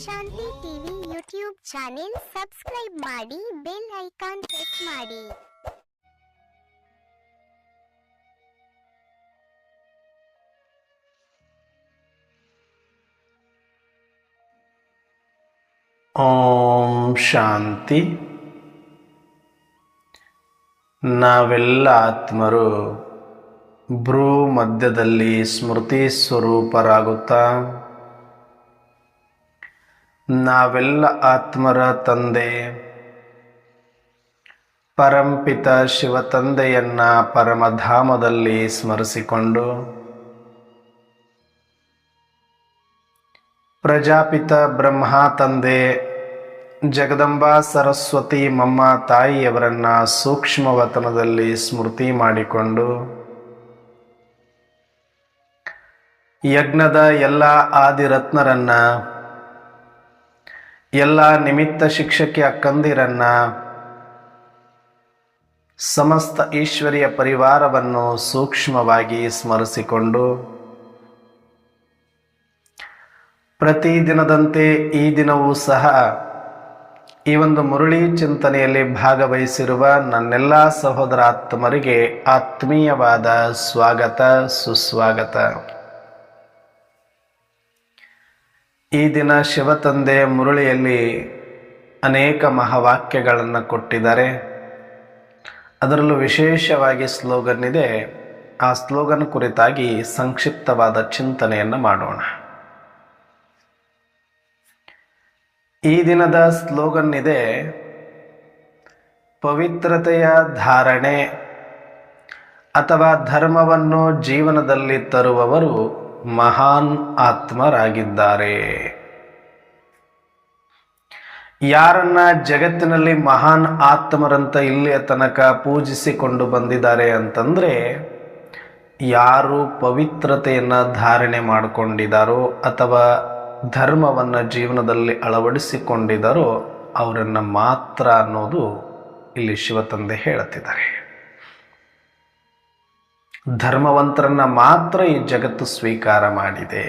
ಶಾಂತಿ TV YouTube channel subscribe ಮಾಡಿ, bell icon press ಮಾಡಿ. ಓಂ ಶಾಂತಿ. ನಾವೆಲ್ಲ ಆತ್ಮರು ಭ್ರೂ ಮಧ್ಯದಲ್ಲಿ ಸ್ಮೃತಿ ಸ್ವರೂಪರಾಗುತ್ತಾ ನಾವೆಲ್ಲ ಆತ್ಮರ ತಂದೆ ಪರಂಪಿತ ಶಿವ ತಂದೆಯನ್ನ ಪರಮಧಾಮದಲ್ಲಿ ಸ್ಮರಿಸಿಕೊಂಡು ಪ್ರಜಾಪಿತ ಬ್ರಹ್ಮ ತಂದೆ ಜಗದಂಬಾ ಸರಸ್ವತಿ ಮಮ್ಮ ತಾಯಿಯವರನ್ನ ಸೂಕ್ಷ್ಮವತನದಲ್ಲಿ ಸ್ಮೃತಿ ಮಾಡಿಕೊಂಡು ಯಜ್ಞದ ಎಲ್ಲ ಆದಿರತ್ನರನ್ನ, ಎಲ್ಲ ನಿಮಿತ್ತ ಶಿಕ್ಷಕಿ ಅಕ್ಕಂದಿರನ್ನ, ಸಮಸ್ತ ಈಶ್ವರಿಯ ಪರಿವಾರವನ್ನು ಸೂಕ್ಷ್ಮವಾಗಿ ಸ್ಮರಿಸಿಕೊಂಡು ಪ್ರತಿದಿನದಂತೆ ಈ ದಿನವೂ ಸಹ ಈ ಒಂದು ಮುರಳಿ ಚಿಂತನೆಯಲ್ಲಿ ಭಾಗವಹಿಸಿರುವ ನನ್ನೆಲ್ಲ ಸಹೋದರ ಆತ್ಮರಿಗೆ ಆತ್ಮೀಯವಾದ ಸ್ವಾಗತ, ಸುಸ್ವಾಗತ. ಈ ದಿನ ಶಿವತಂದೆ ಮುರಳಿಯಲ್ಲಿ ಅನೇಕ ಮಹಾವಾಕ್ಯಗಳನ್ನು ಕೊಟ್ಟಿದ್ದಾರೆ. ಅದರಲ್ಲೂ ವಿಶೇಷವಾಗಿ ಸ್ಲೋಗನ್ ಇದೆ. ಆ ಸ್ಲೋಗನ್ ಕುರಿತಾಗಿ ಸಂಕ್ಷಿಪ್ತವಾದ ಚಿಂತನೆಯನ್ನು ಮಾಡೋಣ. ಈ ದಿನದ ಸ್ಲೋಗನ್ ಇದೆ, ಪವಿತ್ರತೆಯ ಧಾರಣೆ ಅಥವಾ ಧರ್ಮವನ್ನು ಜೀವನದಲ್ಲಿ ತರುವವರು ಮಹಾನ್ ಆತ್ಮರಾಗಿದ್ದಾರೆ. ಯಾರನ್ನ ಜಗತ್ತಿನಲ್ಲಿ ಮಹಾನ್ ಆತ್ಮರಂತ ಇಲ್ಲಿಯ ತನಕ ಪೂಜಿಸಿಕೊಂಡು ಬಂದಿದ್ದಾರೆ ಅಂತಂದ್ರೆ, ಯಾರು ಪವಿತ್ರತೆಯನ್ನು ಧಾರಣೆ ಮಾಡಿಕೊಂಡಿದ್ದಾರೋ ಅಥವಾ ಧರ್ಮವನ್ನು ಜೀವನದಲ್ಲಿ ಅಳವಡಿಸಿಕೊಂಡಿದ್ದಾರೋ ಅವರನ್ನು ಮಾತ್ರ ಅನ್ನೋದು ಇಲ್ಲಿ ಶಿವತಂದೆ ಹೇಳುತ್ತಿದ್ದಾರೆ. ಧರ್ಮವಂತರನ್ನ ಮಾತ್ರ ಈ ಜಗತ್ತು ಸ್ವೀಕಾರ ಮಾಡಿದೆ.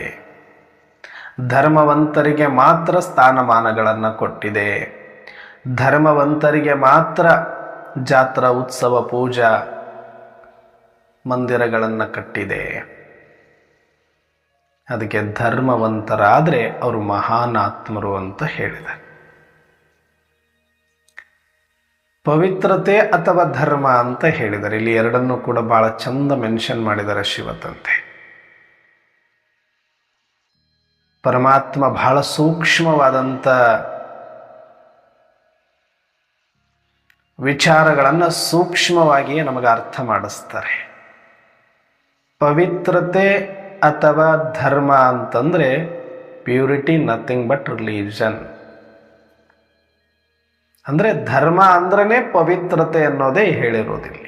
ಧರ್ಮವಂತರಿಗೆ ಮಾತ್ರ ಸ್ಥಾನಮಾನಗಳನ್ನು ಕೊಟ್ಟಿದೆ. ಧರ್ಮವಂತರಿಗೆ ಮಾತ್ರ ಜಾತ್ರಾ ಉತ್ಸವ ಪೂಜಾ ಮಂದಿರಗಳನ್ನು ಕಟ್ಟಿದೆ. ಅದಕ್ಕೆ ಧರ್ಮವಂತರಾದರೆ ಅವರು ಮಹಾನ್ ಆತ್ಮರು ಅಂತ ಹೇಳಿದ್ದಾರೆ. ಪವಿತ್ರತೆ ಅಥವಾ ಧರ್ಮ ಅಂತ ಹೇಳಿದ್ದಾರೆ. ಇಲ್ಲಿ ಎರಡನ್ನೂ ಕೂಡ ಬಹಳ ಚಂದ ಮೆನ್ಷನ್ ಮಾಡಿದ್ದಾರೆ ಶಿವತಂದೆ. ಪರಮಾತ್ಮ ಬಹಳ ಸೂಕ್ಷ್ಮವಾದಂಥ ವಿಚಾರಗಳನ್ನು ಸೂಕ್ಷ್ಮವಾಗಿಯೇ ನಮಗೆ ಅರ್ಥ ಮಾಡಿಸ್ತಾರೆ. ಪವಿತ್ರತೆ ಅಥವಾ ಧರ್ಮ ಅಂತಂದ್ರೆ ಪ್ಯೂರಿಟಿ, ನಥಿಂಗ್ ಬಟ್ ರಿಲಿಜನ್. ಅಂದ್ರೆ ಧರ್ಮ ಅಂದ್ರೇ ಪವಿತ್ರತೆ ಅನ್ನೋದೇ ಹೇಳಿರೋದಿಲ್ಲ.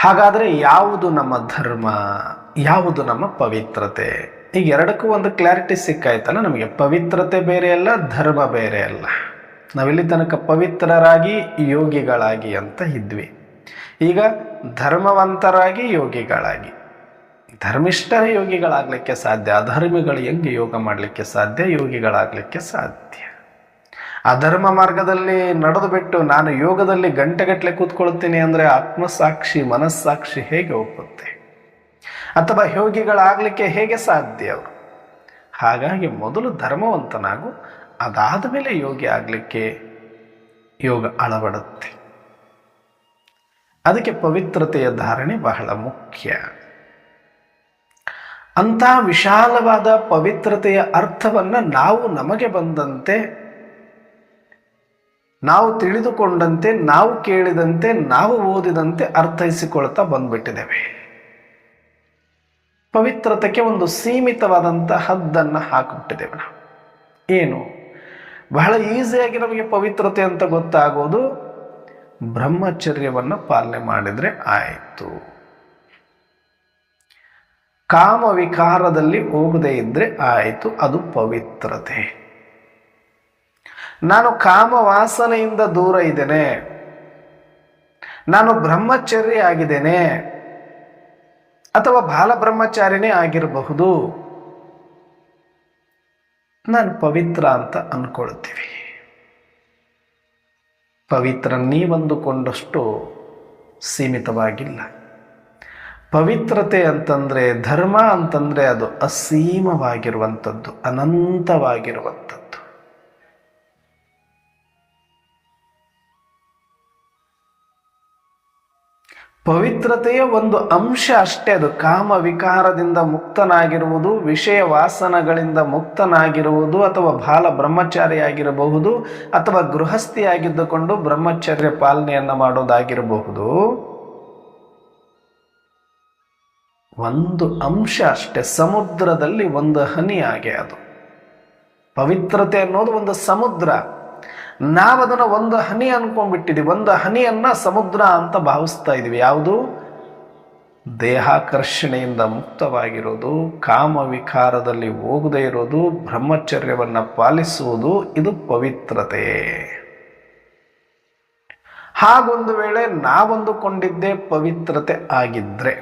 ಹಾಗಾದ್ರೆ ಯಾವುದು ನಮ್ಮ ಧರ್ಮ, ಯಾವುದು ನಮ್ಮ ಪವಿತ್ರತೆ? ಈಗ ಎರಡಕ್ಕೂ ಒಂದು ಕ್ಲಾರಿಟಿ ಸಿಕ್ಕಾಯ್ತಲ್ಲ ನಮಗೆ. ಪವಿತ್ರತೆ ಬೇರೆ ಅಲ್ಲ, ಧರ್ಮ ಬೇರೆ ಅಲ್ಲ. ನಾವಿಲ್ಲಿ ತನಕ ಪವಿತ್ರರಾಗಿ ಯೋಗಿಗಳಾಗಿ ಅಂತ ಇದ್ವಿ. ಈಗ ಧರ್ಮವಂತರಾಗಿ ಯೋಗಿಗಳಾಗಿ. ಧರ್ಮಿಷ್ಠರ ಯೋಗಿಗಳಾಗಲಿಕ್ಕೆ ಸಾಧ್ಯ, ಅಧರ್ಮಿಗಳು ಹೆಂಗೆ ಯೋಗ ಮಾಡಲಿಕ್ಕೆ ಸಾಧ್ಯ? ಯೋಗಿಗಳಾಗಲಿಕ್ಕೆ ಸಾಧ್ಯ. ಅಧರ್ಮ ಮಾರ್ಗದಲ್ಲಿ ನಡೆದು ಬಿಟ್ಟು ನಾನು ಯೋಗದಲ್ಲಿ ಗಂಟೆಗಟ್ಟಲೆ ಕೂತ್ಕೊಳ್ತೀನಿ ಅಂದರೆ ಆತ್ಮಸಾಕ್ಷಿ ಮನಸ್ಸಾಕ್ಷಿ ಹೇಗೆ ಒಪ್ಪುತ್ತೆ? ಅಥವಾ ಯೋಗಿಗಳಾಗಲಿಕ್ಕೆ ಹೇಗೆ ಸಾಧ್ಯ ಅವರು? ಹಾಗಾಗಿ ಮೊದಲು ಧರ್ಮವಂತನಾಗು, ಅದಾದ ಮೇಲೆ ಯೋಗಿ ಆಗಲಿಕ್ಕೆ ಯೋಗ ಅಳವಡುತ್ತೆ. ಅದಕ್ಕೆ ಪವಿತ್ರತೆಯ ಧಾರಣೆ ಬಹಳ ಮುಖ್ಯ. ಅಂಥ ವಿಶಾಲವಾದ ಪವಿತ್ರತೆಯ ಅರ್ಥವನ್ನು ನಾವು ನಮಗೆ ಬಂದಂತೆ, ನಾವು ತಿಳಿದುಕೊಂಡಂತೆ, ನಾವು ಕೇಳಿದಂತೆ, ನಾವು ಓದಿದಂತೆ ಅರ್ಥೈಸಿಕೊಳ್ತಾ ಬಂದ್ಬಿಟ್ಟಿದ್ದೇವೆ. ಪವಿತ್ರತೆಗೆ ಒಂದು ಸೀಮಿತವಾದಂಥ ಹದ್ದನ್ನು ಹಾಕಿಬಿಟ್ಟಿದ್ದೇವೆ ನಾವು. ಏನು? ಬಹಳ ಈಸಿಯಾಗಿ ನಮಗೆ ಪವಿತ್ರತೆ ಅಂತ ಗೊತ್ತಾಗೋದು, ಬ್ರಹ್ಮಚರ್ಯವನ್ನು ಪಾಲನೆ ಮಾಡಿದರೆ ಆಯಿತು. ಕಾಮ ವಿಕಾರದಲ್ಲಿ ಹೋಗದೇ ಇದ್ರೆ ಆಯಿತು, ಅದು ಪವಿತ್ರತೆ. ನಾನು ಕಾಮ ವಾಸನೆಯಿಂದ ದೂರ ಇದ್ದೇನೆ, ನಾನು ಬ್ರಹ್ಮಚರ್ಯ ಆಗಿದ್ದೇನೆ, ಅಥವಾ ಬಾಲ ಬ್ರಹ್ಮಚಾರಿನೇ ಆಗಿರಬಹುದು. ನಾನು ಪವಿತ್ರ ಅಂತ ಅಂದ್ಕೊಳ್ತೀವಿ. ಪವಿತ್ರ ನೀವಂದುಕೊಂಡಷ್ಟು ಸೀಮಿತವಾಗಿಲ್ಲ. ಪವಿತ್ರತೆ ಅಂತಂದರೆ, ಧರ್ಮ ಅಂತಂದರೆ ಅದು ಅಸೀಮವಾಗಿರುವಂಥದ್ದು, ಅನಂತವಾಗಿರುವಂಥದ್ದು. ಪವಿತ್ರತೆಯ ಒಂದು ಅಂಶ ಅಷ್ಟೇ ಅದು. ಕಾಮ ವಿಕಾರದಿಂದ ಮುಕ್ತನಾಗಿರುವುದು, ವಿಷಯ ವಾಸನಗಳಿಂದ ಮುಕ್ತನಾಗಿರುವುದು, ಅಥವಾ ಬಾಲ ಬ್ರಹ್ಮಚಾರಿಯಾಗಿರಬಹುದು, ಅಥವಾ ಗೃಹಸ್ಥಿಯಾಗಿದ್ದುಕೊಂಡು ಬ್ರಹ್ಮಚರ್ಯ ಪಾಲನೆಯನ್ನು ಮಾಡೋದಾಗಿರಬಹುದು. ಒಂದು ಅಂಶ ಅಷ್ಟೇ, ಸಮುದ್ರದಲ್ಲಿ ಒಂದು ಹನಿ ಹಾಗೆ ಅದು. ಪವಿತ್ರತೆ ಅನ್ನೋದು ಒಂದು ಸಮುದ್ರ. ನಾವದನ್ನು ಒಂದು ಹನಿ ಅನ್ಕೊಂಡ್ಬಿಟ್ಟಿದ್ದೀವಿ. ಒಂದು ಹನಿಯನ್ನ ಸಮುದ್ರ ಅಂತ ಭಾವಿಸ್ತಾ ಇದ್ದೀವಿ. ಯಾವುದು? ದೇಹಾಕರ್ಷಣೆಯಿಂದ ಮುಕ್ತವಾಗಿರೋದು, ಕಾಮ ವಿಕಾರದಲ್ಲಿ ಹೋಗದೇ ಇರೋದು, ಬ್ರಹ್ಮಚರ್ಯವನ್ನು ಪಾಲಿಸುವುದು, ಇದು ಪವಿತ್ರತೆ. ಹಾಗೊಂದು ವೇಳೆ ನಾವಂದುಕೊಂಡಿದ್ದೇ ಪವಿತ್ರತೆ ಆಗಿದ್ರೆ,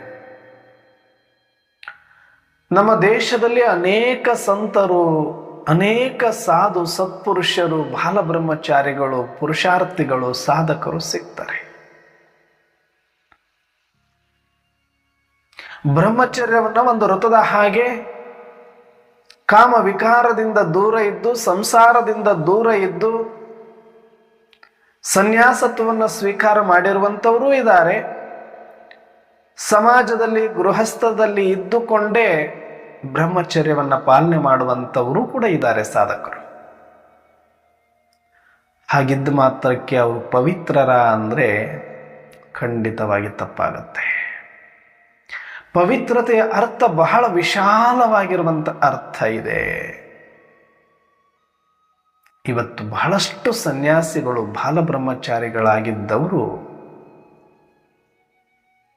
ನಮ್ಮ ದೇಶದಲ್ಲಿ ಅನೇಕ ಸಂತರು, ಅನೇಕ ಸಾಧು ಸತ್ಪುರುಷರು, ಬಾಲಬ್ರಹ್ಮಚಾರಿಗಳು, ಪುರುಷಾರ್ಥಿಗಳು, ಸಾಧಕರು ಸಿಗ್ತಾರೆ. ಬ್ರಹ್ಮಚರ್ಯವನ್ನು ಒಂದು ವೃತದ ಹಾಗೆ ಕಾಮ ವಿಕಾರದಿಂದ ದೂರ ಇದ್ದು, ಸಂಸಾರದಿಂದ ದೂರ ಇದ್ದು ಸನ್ಯಾಸತ್ವವನ್ನು ಸ್ವೀಕಾರ ಮಾಡಿರುವಂಥವರು ಇದ್ದಾರೆ. ಸಮಾಜದಲ್ಲಿ ಗೃಹಸ್ಥದಲ್ಲಿ ಇದ್ದುಕೊಂಡೇ ಬ್ರಹ್ಮಚರ್ಯವನ್ನು ಪಾಲನೆ ಮಾಡುವಂಥವರು ಕೂಡ ಇದ್ದಾರೆ ಸಾಧಕರು. ಹಾಗಿದ್ದ ಮಾತ್ರಕ್ಕೆ ಅವರು ಪವಿತ್ರರ ಅಂದರೆ ಖಂಡಿತವಾಗಿ ತಪ್ಪಾಗತ್ತೆ. ಪವಿತ್ರತೆಯ ಅರ್ಥ ಬಹಳ ವಿಶಾಲವಾಗಿರುವಂಥ ಅರ್ಥ ಇದೆ. ಇವತ್ತು ಬಹಳಷ್ಟು ಸನ್ಯಾಸಿಗಳು, ಬಾಲಬ್ರಹ್ಮಚಾರಿಗಳಾಗಿದ್ದವರು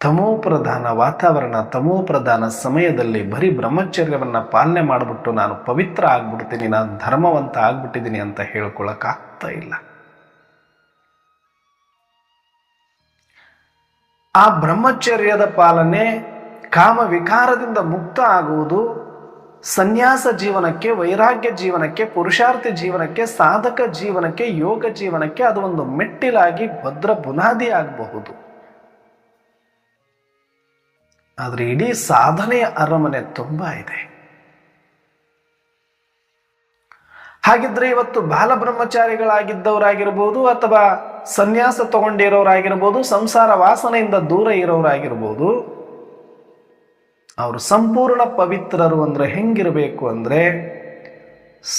ತಮೋಪ್ರಧಾನ ವಾತಾವರಣ, ತಮೋಪ್ರಧಾನ ಸಮಯದಲ್ಲಿ ಬರೀ ಬ್ರಹ್ಮಚರ್ಯವನ್ನು ಪಾಲನೆ ಮಾಡಿಬಿಟ್ಟು ನಾನು ಪವಿತ್ರ ಆಗ್ಬಿಡ್ತೀನಿ, ನಾನು ಧರ್ಮವಂತ ಆಗ್ಬಿಟ್ಟಿದ್ದೀನಿ ಅಂತ ಹೇಳ್ಕೊಳಕ್ಕಾಗ್ತಾ ಇಲ್ಲ. ಆ ಬ್ರಹ್ಮಚರ್ಯದ ಪಾಲನೆ, ಕಾಮ ವಿಕಾರದಿಂದ ಮುಕ್ತ ಆಗುವುದು, ಸನ್ಯಾಸ ಜೀವನಕ್ಕೆ, ವೈರಾಗ್ಯ ಜೀವನಕ್ಕೆ, ಪುರುಷಾರ್ಥಿ ಜೀವನಕ್ಕೆ, ಸಾಧಕ ಜೀವನಕ್ಕೆ, ಯೋಗ ಜೀವನಕ್ಕೆ ಅದು ಒಂದು ಮೆಟ್ಟಿಲಾಗಿ ಭದ್ರ ಬುನಾದಿ ಆಗಬಹುದು. ಆದರೆ ಇಡೀ ಸಾಧನೆಯ ಅರಮನೆ ತುಂಬ ಇದೆ. ಹಾಗಿದ್ರೆ ಇವತ್ತು ಬಾಲಬ್ರಹ್ಮಚಾರಿಗಳಾಗಿದ್ದವರಾಗಿರ್ಬೋದು, ಅಥವಾ ಸನ್ಯಾಸ ತಗೊಂಡಿರೋರಾಗಿರ್ಬೋದು, ಸಂಸಾರ ವಾಸನೆಯಿಂದ ದೂರ ಇರೋರಾಗಿರ್ಬೋದು, ಅವರು ಸಂಪೂರ್ಣ ಪವಿತ್ರರು ಅಂದ್ರೆ ಹೆಂಗಿರಬೇಕು ಅಂದ್ರೆ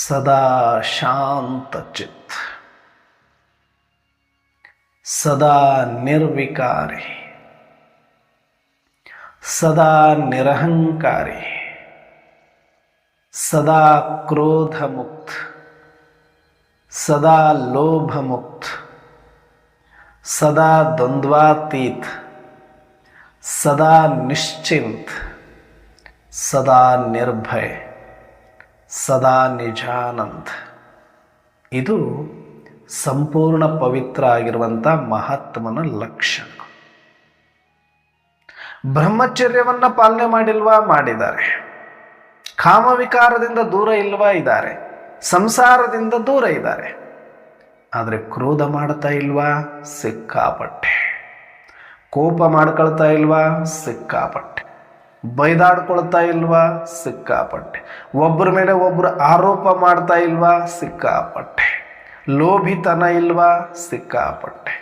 ಸದಾ ಶಾಂತ ಚಿತ್, ಸದಾ ನಿರ್ವಿಕಾರಿ, ಸದಾ ನಿರಹಂಕಾರಿ, ಸದಾ ಕ್ರೋಧ ಮುಕ್ತ, ಸದಾ ಲೋಭ ಮುಕ್ತ, ಸದಾ ದ್ವಂದ್ವಾತೀತ, ಸದಾ ನಿಶ್ಚಿಂತ, ಸದಾ ನಿರ್ಭಯ, ಸದಾ ನಿಜಾನಂದ. ಇದು ಸಂಪೂರ್ಣ ಪವಿತ್ರ ಆಗಿರುವಂಥ ಮಹಾತ್ಮನ ಲಕ್ಷಣ. ಬ್ರಹ್ಮಚರ್ಯವನ್ನ ಪಾಲನೆ ಮಾಡಿಲ್ವಾ? ಮಾಡಿದ್ದಾರೆ. ಕಾಮವಿಕಾರದಿಂದ ದೂರ ಇಲ್ವಾ? ಇದ್ದಾರೆ. ಸಂಸಾರದಿಂದ ದೂರ ಇದ್ದಾರೆ. ಆದರೆ ಕ್ರೋಧ ಮಾಡ್ತಾ ಇಲ್ವಾ? ಸಿಕ್ಕಾಪಟ್ಟೆ. ಕೋಪ ಮಾಡ್ಕೊಳ್ತಾ ಇಲ್ವಾ? ಸಿಕ್ಕಾಪಟ್ಟೆ. ಬೈದಾಡ್ಕೊಳ್ತಾ ಇಲ್ವಾ? ಸಿಕ್ಕಾಪಟ್ಟೆ. ಒಬ್ಬರ ಮೇಲೆ ಒಬ್ಬರು ಆರೋಪ ಮಾಡ್ತಾ ಇಲ್ವಾ? ಸಿಕ್ಕಾಪಟ್ಟೆ. ಲೋಭಿತನ ಇಲ್ವಾ? ಸಿಕ್ಕಾಪಟ್ಟೆ.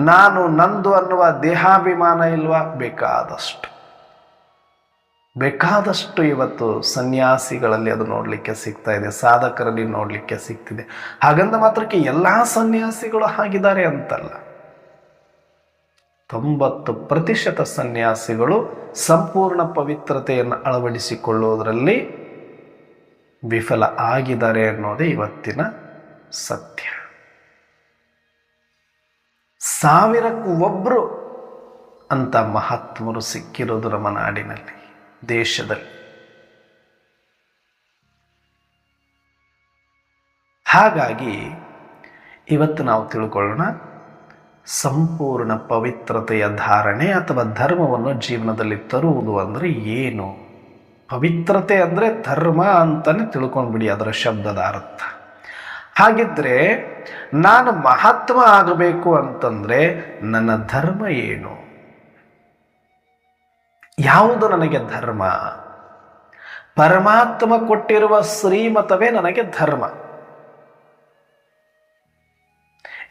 ನಾನು ನಂದು ಅನ್ನುವ ದೇಹಾಭಿಮಾನ ಇಲ್ವಾ? ಬೇಕಾದಷ್ಟು ಇವತ್ತು ಸನ್ಯಾಸಿಗಳಲ್ಲಿ ಅದು ನೋಡಲಿಕ್ಕೆ ಸಿಗ್ತಾ ಇದೆ, ಸಾಧಕರಲ್ಲಿ ನೋಡಲಿಕ್ಕೆ ಸಿಗ್ತಿದೆ. ಹಾಗಂದ ಮಾತ್ರಕ್ಕೆ ಎಲ್ಲ ಸನ್ಯಾಸಿಗಳು ಹಾಗಿದ್ದಾರೆ ಅಂತಲ್ಲ. 90% ಸನ್ಯಾಸಿಗಳು ಸಂಪೂರ್ಣ ಪವಿತ್ರತೆಯನ್ನು ಅಳವಡಿಸಿಕೊಳ್ಳುವುದರಲ್ಲಿ ವಿಫಲ ಆಗಿದ್ದಾರೆ ಅನ್ನೋದೇ ಇವತ್ತಿನ ಸತ್ಯ. 1000ಕ್ಕೂ ಒಬ್ಬರು ಅಂತ ಮಹಾತ್ಮರು ಸಿಕ್ಕಿರೋದು ನಮ್ಮ ನಾಡಿನಲ್ಲಿ, ದೇಶದಲ್ಲಿ. ಹಾಗಾಗಿ ಇವತ್ತು ನಾವು ತಿಳ್ಕೊಳ್ಳೋಣ, ಸಂಪೂರ್ಣ ಪವಿತ್ರತೆಯ ಧಾರಣೆ ಅಥವಾ ಧರ್ಮವನ್ನು ಜೀವನದಲ್ಲಿ ತರುವುದು ಅಂದರೆ ಏನು ಪವಿತ್ರತೆ ಅಂದರೆ ಧರ್ಮ ಅಂತಲೇ ತಿಳ್ಕೊಂಡ್ಬಿಡಿ ಅದರ ಶಬ್ದದ ಅರ್ಥ. ಹಾಗಿದ್ರೆ ನಾನು ಮಹಾತ್ಮ ಆಗಬೇಕು ಅಂತಂದ್ರೆ ನನ್ನ ಧರ್ಮ ಏನು? ಯಾವುದು ನನಗೆ ಧರ್ಮ? ಪರಮಾತ್ಮ ಕೊಟ್ಟಿರುವ ಶ್ರೀಮತವೇ ನನಗೆ ಧರ್ಮ.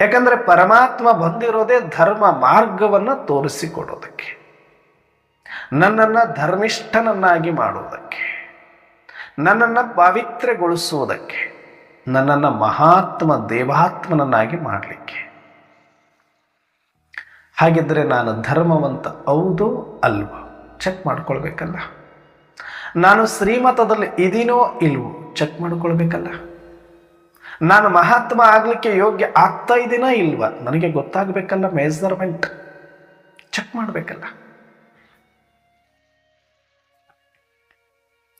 ಯಾಕಂದ್ರೆ ಪರಮಾತ್ಮ ಬಂದಿರೋದೇ ಧರ್ಮ ಮಾರ್ಗವನ್ನು ತೋರಿಸಿಕೊಡೋದಕ್ಕೆ, ನನ್ನನ್ನು ಧರ್ಮಿಷ್ಠನನ್ನಾಗಿ ಮಾಡುವುದಕ್ಕೆ, ನನ್ನನ್ನು ಪವಿತ್ರಗೊಳಿಸುವುದಕ್ಕೆ, ನನ್ನನ್ನು ಮಹಾತ್ಮ ದೇವಾತ್ಮನನ್ನಾಗಿ ಮಾಡಲಿಕ್ಕೆ. ಹಾಗಿದ್ರೆ ನಾನು ಧರ್ಮವಂತ ಹೌದೋ ಅಲ್ವೋ ಚೆಕ್ ಮಾಡ್ಕೊಳ್ಬೇಕಲ್ಲ. ನಾನು ಶ್ರೀಮತದಲ್ಲಿ ಇದೀನೋ ಇಲ್ವೋ ಚೆಕ್ ಮಾಡ್ಕೊಳ್ಬೇಕಲ್ಲ. ನಾನು ಮಹಾತ್ಮ ಆಗಲಿಕ್ಕೆ ಯೋಗ್ಯ ಆಗ್ತಾ ಇದ್ದೀನಾ ಇಲ್ವಾ ನನಗೆ ಗೊತ್ತಾಗಬೇಕಲ್ಲ. ಮೆಜರ್ಮೆಂಟ್ ಚೆಕ್ ಮಾಡಬೇಕಲ್ಲ.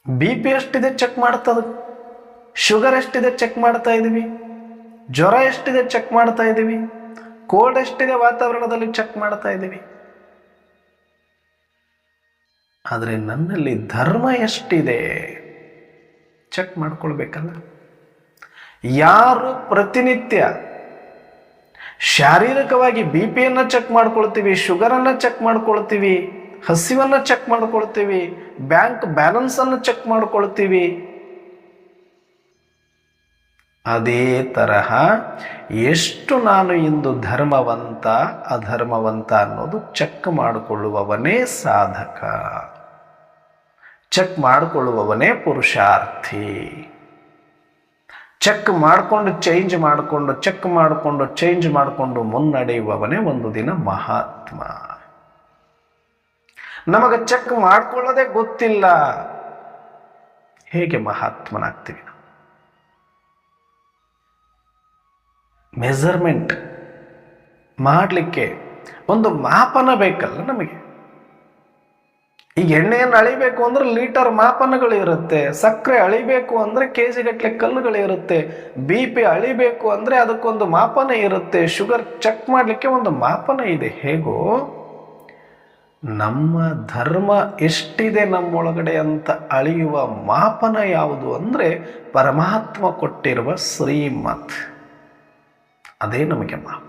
BP ಎಷ್ಟಿದೆ ಚೆಕ್ ಮಾಡ್ತದ, ಶುಗರ್ ಎಷ್ಟಿದೆ ಚೆಕ್ ಮಾಡ್ತಾ ಇದ್ದೀವಿ, ಜ್ವರ ಎಷ್ಟಿದೆ ಚೆಕ್ ಮಾಡ್ತಾ ಇದ್ದೀವಿ, ಕೋಲ್ಡ್ ಎಷ್ಟಿದೆ ವಾತಾವರಣದಲ್ಲಿ ಚೆಕ್ ಮಾಡ್ತಾ ಇದ್ದೀವಿ. ಆದರೆ ನನ್ನಲ್ಲಿ ಧರ್ಮ ಎಷ್ಟಿದೆ ಚೆಕ್ ಮಾಡ್ಕೊಳ್ಬೇಕಲ್ಲ. ಯಾರು ಪ್ರತಿನಿತ್ಯ ಶಾರೀರಿಕವಾಗಿ BP ಚೆಕ್ ಮಾಡ್ಕೊಳ್ತೀವಿ, ಶುಗರನ್ನು ಚೆಕ್ ಮಾಡ್ಕೊಳ್ತೀವಿ, ಹಸಿವನ್ನು ಚೆಕ್ ಮಾಡ್ಕೊಳ್ತೀವಿ, ಬ್ಯಾಂಕ್ ಬ್ಯಾಲೆನ್ಸನ್ನು ಚೆಕ್ ಮಾಡ್ಕೊಳ್ತೀವಿ, ಅದೇ ತರಹ ಎಷ್ಟು ನಾನು ಇಂದು ಧರ್ಮವಂತ ಅಧರ್ಮವಂತ ಅನ್ನೋದು ಚೆಕ್ ಮಾಡಿಕೊಳ್ಳುವವನೇ ಸಾಧಕ, ಚೆಕ್ ಮಾಡಿಕೊಳ್ಳುವವನೇ ಪುರುಷಾರ್ಥಿ. ಚೆಕ್ ಮಾಡಿಕೊಂಡು ಚೇಂಜ್ ಮಾಡಿಕೊಂಡು ಚೆಕ್ ಮಾಡಿಕೊಂಡು ಚೇಂಜ್ ಮಾಡಿಕೊಂಡು ಮುನ್ನಡೆಯುವವನೇ ಒಂದು ದಿನ ಮಹಾತ್ಮ. ನಮಗೆ ಚೆಕ್ ಮಾಡ್ಕೊಳ್ಳೋದೇ ಗೊತ್ತಿಲ್ಲ, ಹೇಗೆ ಮಹಾತ್ಮನಾಗ್ತೀವಿ? ಮೆಜರ್ಮೆಂಟ್ ಮಾಡಲಿಕ್ಕೆ ಒಂದು ಮಾಪನ ಬೇಕಲ್ಲ ನಮಗೆ. ಈಗ ಎಣ್ಣೆಯನ್ನು ಅಳಿಬೇಕು ಅಂದ್ರೆ ಲೀಟರ್ ಮಾಪನಗಳಿರುತ್ತೆ, ಸಕ್ಕರೆ ಅಳಿಬೇಕು ಅಂದ್ರೆ ಕೆಜಿ ಗಟ್ಟಲೆ ಕಲ್ಲುಗಳಿರುತ್ತೆ, BP ಅಳಿಬೇಕು ಅಂದ್ರೆ ಅದಕ್ಕೊಂದು ಮಾಪನ ಇರುತ್ತೆ, ಶುಗರ್ ಚೆಕ್ ಮಾಡಲಿಕ್ಕೆ ಒಂದು ಮಾಪನ ಇದೆ. ಹೇಗೋ ನಮ್ಮ ಧರ್ಮ ಎಷ್ಟಿದೆ ನಮ್ಮೊಳಗಡೆ ಅಂತ ಅಳಿಯುವ ಮಾಪನ ಯಾವುದು ಅಂದ್ರೆ ಪರಮಾತ್ಮ ಕೊಟ್ಟಿರುವ ಶ್ರೀಮತ್, ಅದೇ ನಮಗೆ ಮಾಪ.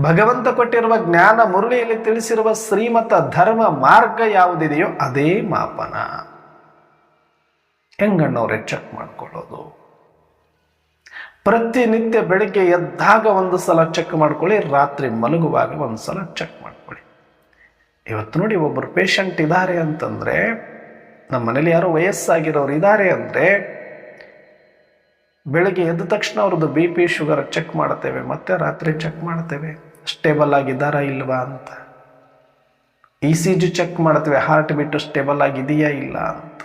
ಭಗವಂತ ಕೊಟ್ಟಿರುವ ಜ್ಞಾನ ಮುರಳಿಯಲ್ಲಿ ತಿಳಿಸಿರುವ ಶ್ರೀಮತ ಧರ್ಮ ಮಾರ್ಗ ಯಾವುದಿದೆಯೋ ಅದೇ ಮಾಪನ. ಹೆಂಗಣ್ಣವ್ರೆ ಚೆಕ್ ಮಾಡ್ಕೊಳ್ಳೋದು? ಪ್ರತಿನಿತ್ಯ ಬೆಳಿಗ್ಗೆ ಎದ್ದಾಗ ಒಂದು ಸಲ ಚೆಕ್ ಮಾಡ್ಕೊಳ್ಳಿ, ರಾತ್ರಿ ಮಲಗುವಾಗ ಒಂದು ಸಲ ಚೆಕ್ ಮಾಡ್ಕೊಳ್ಳಿ. ಇವತ್ತು ನೋಡಿ ಒಬ್ಬರು ಪೇಷಂಟ್ ಇದ್ದಾರೆ ಅಂತಂದ್ರೆ, ನಮ್ಮ ಮನೇಲಿ ಯಾರೋ ವಯಸ್ಸಾಗಿರೋರು ಇದ್ದಾರೆ ಅಂದ್ರೆ ಬೆಳಗ್ಗೆ ಎದ್ದ ತಕ್ಷಣ ಅವ್ರದ್ದು BP ಶುಗರ್ ಚೆಕ್ ಮಾಡ್ತೇವೆ, ಮತ್ತೆ ರಾತ್ರಿ ಚೆಕ್ ಮಾಡ್ತೇವೆ ಸ್ಟೇಬಲ್ ಆಗಿದ್ದಾರಾ ಇಲ್ವಾ ಅಂತ. ECG ಚೆಕ್ ಮಾಡ್ತೇವೆ, ಹಾರ್ಟ್ ಬೀಟ್ ಸ್ಟೇಬಲ್ ಆಗಿದೆಯಾ ಇಲ್ಲ ಅಂತ.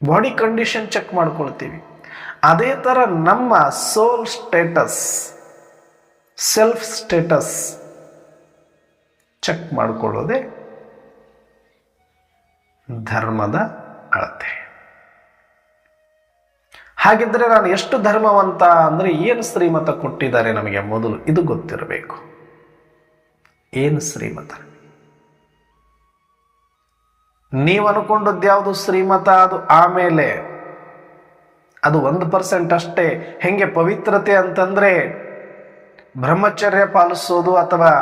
ಬಾಡಿ ಕಂಡೀಷನ್ ಚೆಕ್ ಮಾಡ್ಕೊಳ್ತೀವಿ. ಅದೇ ಥರ ನಮ್ಮ ಸೋಲ್ ಸ್ಟೇಟಸ್, ಸೆಲ್ಫ್ ಸ್ಟೇಟಸ್ ಚೆಕ್ ಮಾಡಿಕೊಳ್ಳೋದೇ ಧರ್ಮದ ಅಳತೆ. ಹಾಗಿದ್ರೆ ನಾನು ಎಷ್ಟು ಧರ್ಮವಂತ ಅಂದರೆ ಏನು ಶ್ರೀಮತ ಕೊಟ್ಟಿದ್ದಾರೆ ನಮಗೆ ಮೊದಲು ಇದು ಗೊತ್ತಿರಬೇಕು. ಏನು ಶ್ರೀಮತ? ನೀವು ಅನ್ಕೊಂಡದ್ದು ಯಾವುದು ಶ್ರೀಮತ ಅದು ಆಮೇಲೆ, ಅದು 1% ಅಷ್ಟೇ. ಹೆಂಗೆ ಪವಿತ್ರತೆ ಅಂತಂದ್ರೆ ಬ್ರಹ್ಮಚರ್ಯ ಪಾಲಿಸೋದು ಅಥವಾ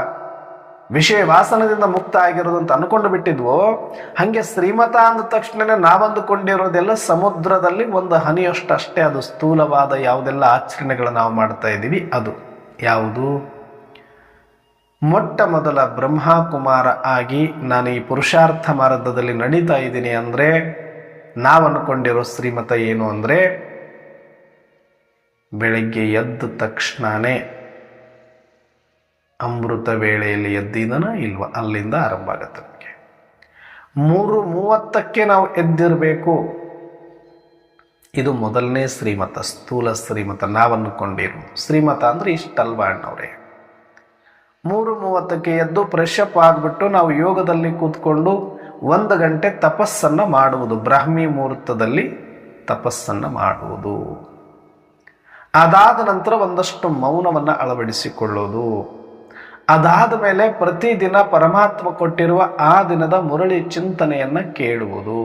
ವಿಷಯ ವಾಸನದಿಂದ ಮುಕ್ತ ಆಗಿರೋದು ಅಂತ ಅನ್ಕೊಂಡು ಬಿಟ್ಟಿದ್ವೋ, ಹಾಗೆ ಶ್ರೀಮತ ಅಂದ ತಕ್ಷಣ ನಾವಂದುಕೊಂಡಿರೋದೆಲ್ಲ ಸಮುದ್ರದಲ್ಲಿ ಒಂದು ಹನಿಯಷ್ಟು ಅಷ್ಟೇ. ಅದು ಸ್ಥೂಲವಾದ ಯಾವುದೆಲ್ಲ ಆಚರಣೆಗಳು ನಾವು ಮಾಡ್ತಾ ಇದ್ದೀವಿ ಅದು ಯಾವುದು? ಮೊಟ್ಟ ಮೊದಲ ಬ್ರಹ್ಮಕುಮಾರ ಆಗಿ ನಾನು ಈ ಪುರುಷಾರ್ಥ ಮಾರ್ಗದಲ್ಲಿ ನಡೀತಾ ಇದ್ದೀನಿ ಅಂದರೆ ನಾವು ಅನ್ಕೊಂಡಿರೋ ಶ್ರೀಮತ ಏನು ಅಂದರೆ ಬೆಳಗ್ಗೆ ಎದ್ದ ತಕ್ಷಣನೇ ಅಮೃತ ವೇಳೆಯಲ್ಲಿ ಎದ್ದಿದನ ಇಲ್ವ ಅಲ್ಲಿಂದ ಆರಂಭ ಆಗತ್ತೆ. ನಮಗೆ 3:30ಕ್ಕೆ ನಾವು ಎದ್ದಿರಬೇಕು. ಇದು ಮೊದಲನೇ ಶ್ರೀಮತ, ಸ್ಥೂಲ ಶ್ರೀಮತ. ನಾವು ಅಂದುಕೊಂಡಿರೋದು ಶ್ರೀಮತ ಅಂದರೆ ಇಷ್ಟಲ್ವಾ ಅಣ್ಣವ್ರೆ. 3:30ಕ್ಕೆ ಎದ್ದು ಫ್ರೆಶ್ ಅಪ್ ಆಗಿಬಿಟ್ಟು ನಾವು ಯೋಗದಲ್ಲಿ ಕೂತ್ಕೊಂಡು 1 ಗಂಟೆ ತಪಸ್ಸನ್ನು ಮಾಡುವುದು, ಬ್ರಾಹ್ಮಿ ಮುಹೂರ್ತದಲ್ಲಿ ತಪಸ್ಸನ್ನು ಮಾಡುವುದು. ಅದಾದ ನಂತರ ಒಂದಷ್ಟು ಮೌನವನ್ನು ಅಳವಡಿಸಿಕೊಳ್ಳೋದು. ಅದಾದ ಮೇಲೆ ಪ್ರತಿದಿನ ಪರಮಾತ್ಮ ಕೊಟ್ಟಿರುವ ಆ ದಿನದ ಮುರಳಿ ಚಿಂತನೆಯನ್ನ ಕೇಳುವುದು,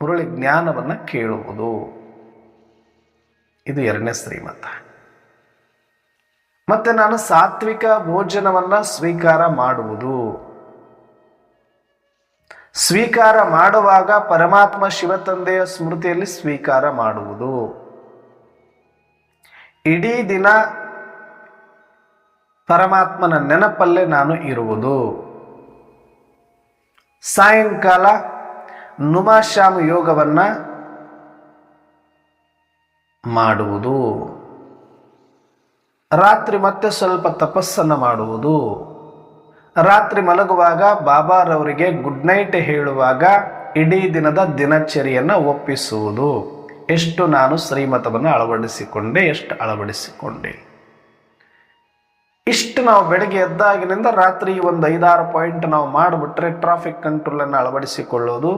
ಮುರಳಿ ಜ್ಞಾನವನ್ನ ಕೇಳುವುದು. ಇದು ಎರಡನೇ ಶ್ರೀಮತ. ಮತ್ತೆ ನಾನು ಸಾತ್ವಿಕ ಭೋಜನವನ್ನ ಸ್ವೀಕಾರ ಮಾಡುವುದು. ಸ್ವೀಕಾರ ಮಾಡುವಾಗ ಪರಮಾತ್ಮ ಶಿವತಂದೆಯ ಸ್ಮೃತಿಯಲ್ಲಿ ಸ್ವೀಕಾರ ಮಾಡುವುದು. ಇಡೀ ದಿನ ಪರಮಾತ್ಮನ ನೆನಪಲ್ಲೇ ನಾನು ಇರುವುದು. ಸಾಯಂಕಾಲ ನುಮಾಶ್ಯಾಮ ಯೋಗವನ್ನ ಮಾಡುವುದು. ರಾತ್ರಿ ಮತ್ತೆ ಸ್ವಲ್ಪ ತಪಸ್ಸನ್ನ ಮಾಡುವುದು. ರಾತ್ರಿ ಮಲಗುವಾಗ ಬಾಬಾರವರಿಗೆ ಗುಡ್ ನೈಟ್ ಹೇಳುವಾಗ ಇಡೀ ದಿನದ ದಿನಚರಿಯನ್ನ ಒಪ್ಪಿಸುವುದು. ಎಷ್ಟು ನಾನು ಶ್ರೀಮತವನ್ನು ಅಳವಡಿಸಿಕೊಂಡೆ, ಎಷ್ಟು ಅಳವಡಿಸಿಕೊಂಡೆ. ಇಷ್ಟು ನಾವು ಬೆಳಗ್ಗೆ ಎದ್ದಾಗಿನಿಂದ ರಾತ್ರಿ ಒಂದು 5-6 ಪಾಯಿಂಟ್ ನಾವು ಮಾಡಿಬಿಟ್ರೆ ಟ್ರಾಫಿಕ್ ಕಂಟ್ರೋಲನ್ನು ಅಳವಡಿಸಿಕೊಳ್ಳೋದು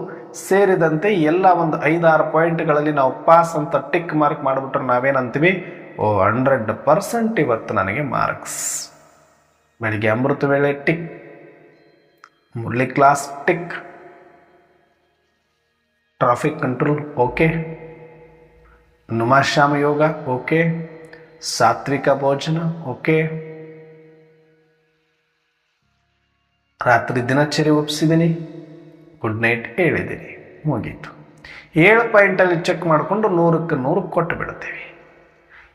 ಸೇರಿದಂತೆ ಎಲ್ಲ ಒಂದು 5-6 ಪಾಯಿಂಟ್ಗಳಲ್ಲಿ ನಾವು ಪಾಸ್ ಅಂತ ಟಿಕ್ ಮಾರ್ಕ್ ಮಾಡಿಬಿಟ್ರೆ ನಾವೇನಂತೀವಿ, 100% ಇವತ್ತು ನನಗೆ ಮಾರ್ಕ್ಸ್. ಬೆಳಿಗ್ಗೆ ಅಮೃತ ವೇಳೆ tick, Murali class tick, traffic control okay, ನುಮಾಶ್ಯಾಮ ಯೋಗ ಓಕೆ, ಸಾತ್ವಿಕ ಭೋಜನ ಓಕೆ, ರಾತ್ರಿ ದಿನಚರಿ ಒಪ್ಪಿಸಿದ್ದೀನಿ, ಗುಡ್ ನೈಟ್ ಹೇಳಿದ್ದೀನಿ, ಮುಗೀತು. 7 ಪಾಯಿಂಟಲ್ಲಿ ಚೆಕ್ ಮಾಡಿಕೊಂಡು 100ಕ್ಕೆ 100 ಕೊಟ್ಟು ಬಿಡ್ತೀವಿ.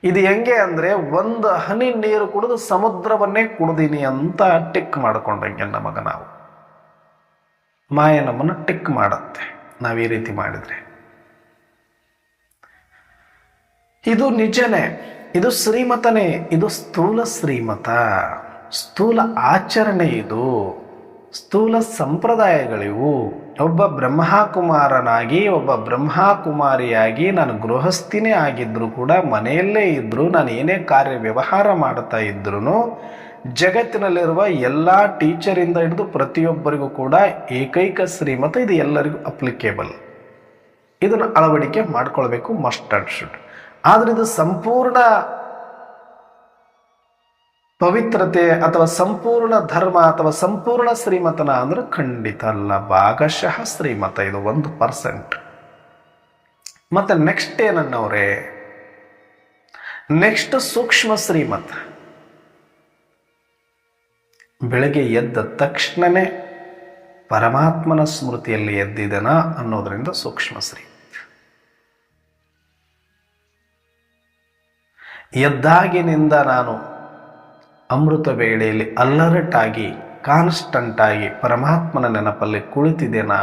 ಇದು ಹೆಂಗೆ ಅಂದರೆ, ಒಂದು ಹನಿ ನೀರು ಕುಡಿದು ಸಮುದ್ರವನ್ನೇ ಕುಡ್ದೀನಿ ಅಂತ ಟಿಕ್ ಮಾಡ್ಕೊಂಡಂಗೆ ನಮಗ ನಾವು. ಮಾಯ ನಮ್ಮನ್ನು ಟಿಕ್ ಮಾಡುತ್ತೆ ನಾವು ಈ ರೀತಿ ಮಾಡಿದರೆ. ಇದು ನಿಜನೇ, ಇದು ಶ್ರೀಮತನೇ, ಇದು ಸ್ಥೂಲ ಶ್ರೀಮತ, ಸ್ಥೂಲ ಆಚರಣೆ, ಇದು ಸ್ಥೂಲ ಸಂಪ್ರದಾಯಗಳಿವು. ಒಬ್ಬ ಬ್ರಹ್ಮಕುಮಾರನಾಗಿ, ಒಬ್ಬ ಬ್ರಹ್ಮಕುಮಾರಿಯಾಗಿ ನಾನು ಗೃಹಸ್ಥಿನೇ ಆಗಿದ್ದರೂ ಕೂಡ, ಮನೆಯಲ್ಲೇ ಇದ್ದರೂ, ನಾನು ಏನೇ ಕಾರ್ಯ ವ್ಯವಹಾರ ಮಾಡ್ತಾ ಇದ್ರೂ ಜಗತ್ತಿನಲ್ಲಿರುವ ಎಲ್ಲ ಟೀಚರಿಂದ ಹಿಡಿದು ಪ್ರತಿಯೊಬ್ಬರಿಗೂ ಕೂಡ ಏಕೈಕ ಶ್ರೀಮತ, ಇದು ಎಲ್ಲರಿಗೂ ಅಪ್ಲಿಕೇಬಲ್. ಇದನ್ನು ಅಳವಡಿಕೆ ಮಾಡ್ಕೊಳ್ಬೇಕು, ಮಸ್ಟ್ ಅಂಡ್ ಶುಡ್. ಆದರೆ ಇದು ಸಂಪೂರ್ಣ ಪವಿತ್ರತೆ ಅಥವಾ ಸಂಪೂರ್ಣ ಧರ್ಮ ಅಥವಾ ಸಂಪೂರ್ಣ ಶ್ರೀಮತನ ಅಂದ್ರೆ ಖಂಡಿತ ಅಲ್ಲ, ಭಾಗಶಃ ಶ್ರೀಮತ, ಇದು 1%. ಮತ್ತೆ ನೆಕ್ಸ್ಟ್ ಏನನ್ನವ್ರೆ, ನೆಕ್ಸ್ಟ್ ಸೂಕ್ಷ್ಮ ಶ್ರೀಮತ. ಬೆಳಗ್ಗೆ ಎದ್ದ ತಕ್ಷಣನೇ ಪರಮಾತ್ಮನ ಸ್ಮೃತಿಯಲ್ಲಿ ಎದ್ದಿದನ ಅನ್ನೋದ್ರಿಂದ ಸೂಕ್ಷ್ಮ ಶ್ರೀಮತ. ಎದ್ದಾಗಿನಿಂದ ನಾನು ಅಮೃತ ವೇಳೆಯಲ್ಲಿ ಅಲರ್ಟ್ ಆಗಿ, ಕಾನ್ಸ್ಟಂಟ್ ಆಗಿ ಪರಮಾತ್ಮನ ನೆನಪಲ್ಲಿ ಕುಳಿತಿದ್ದೇನಾ,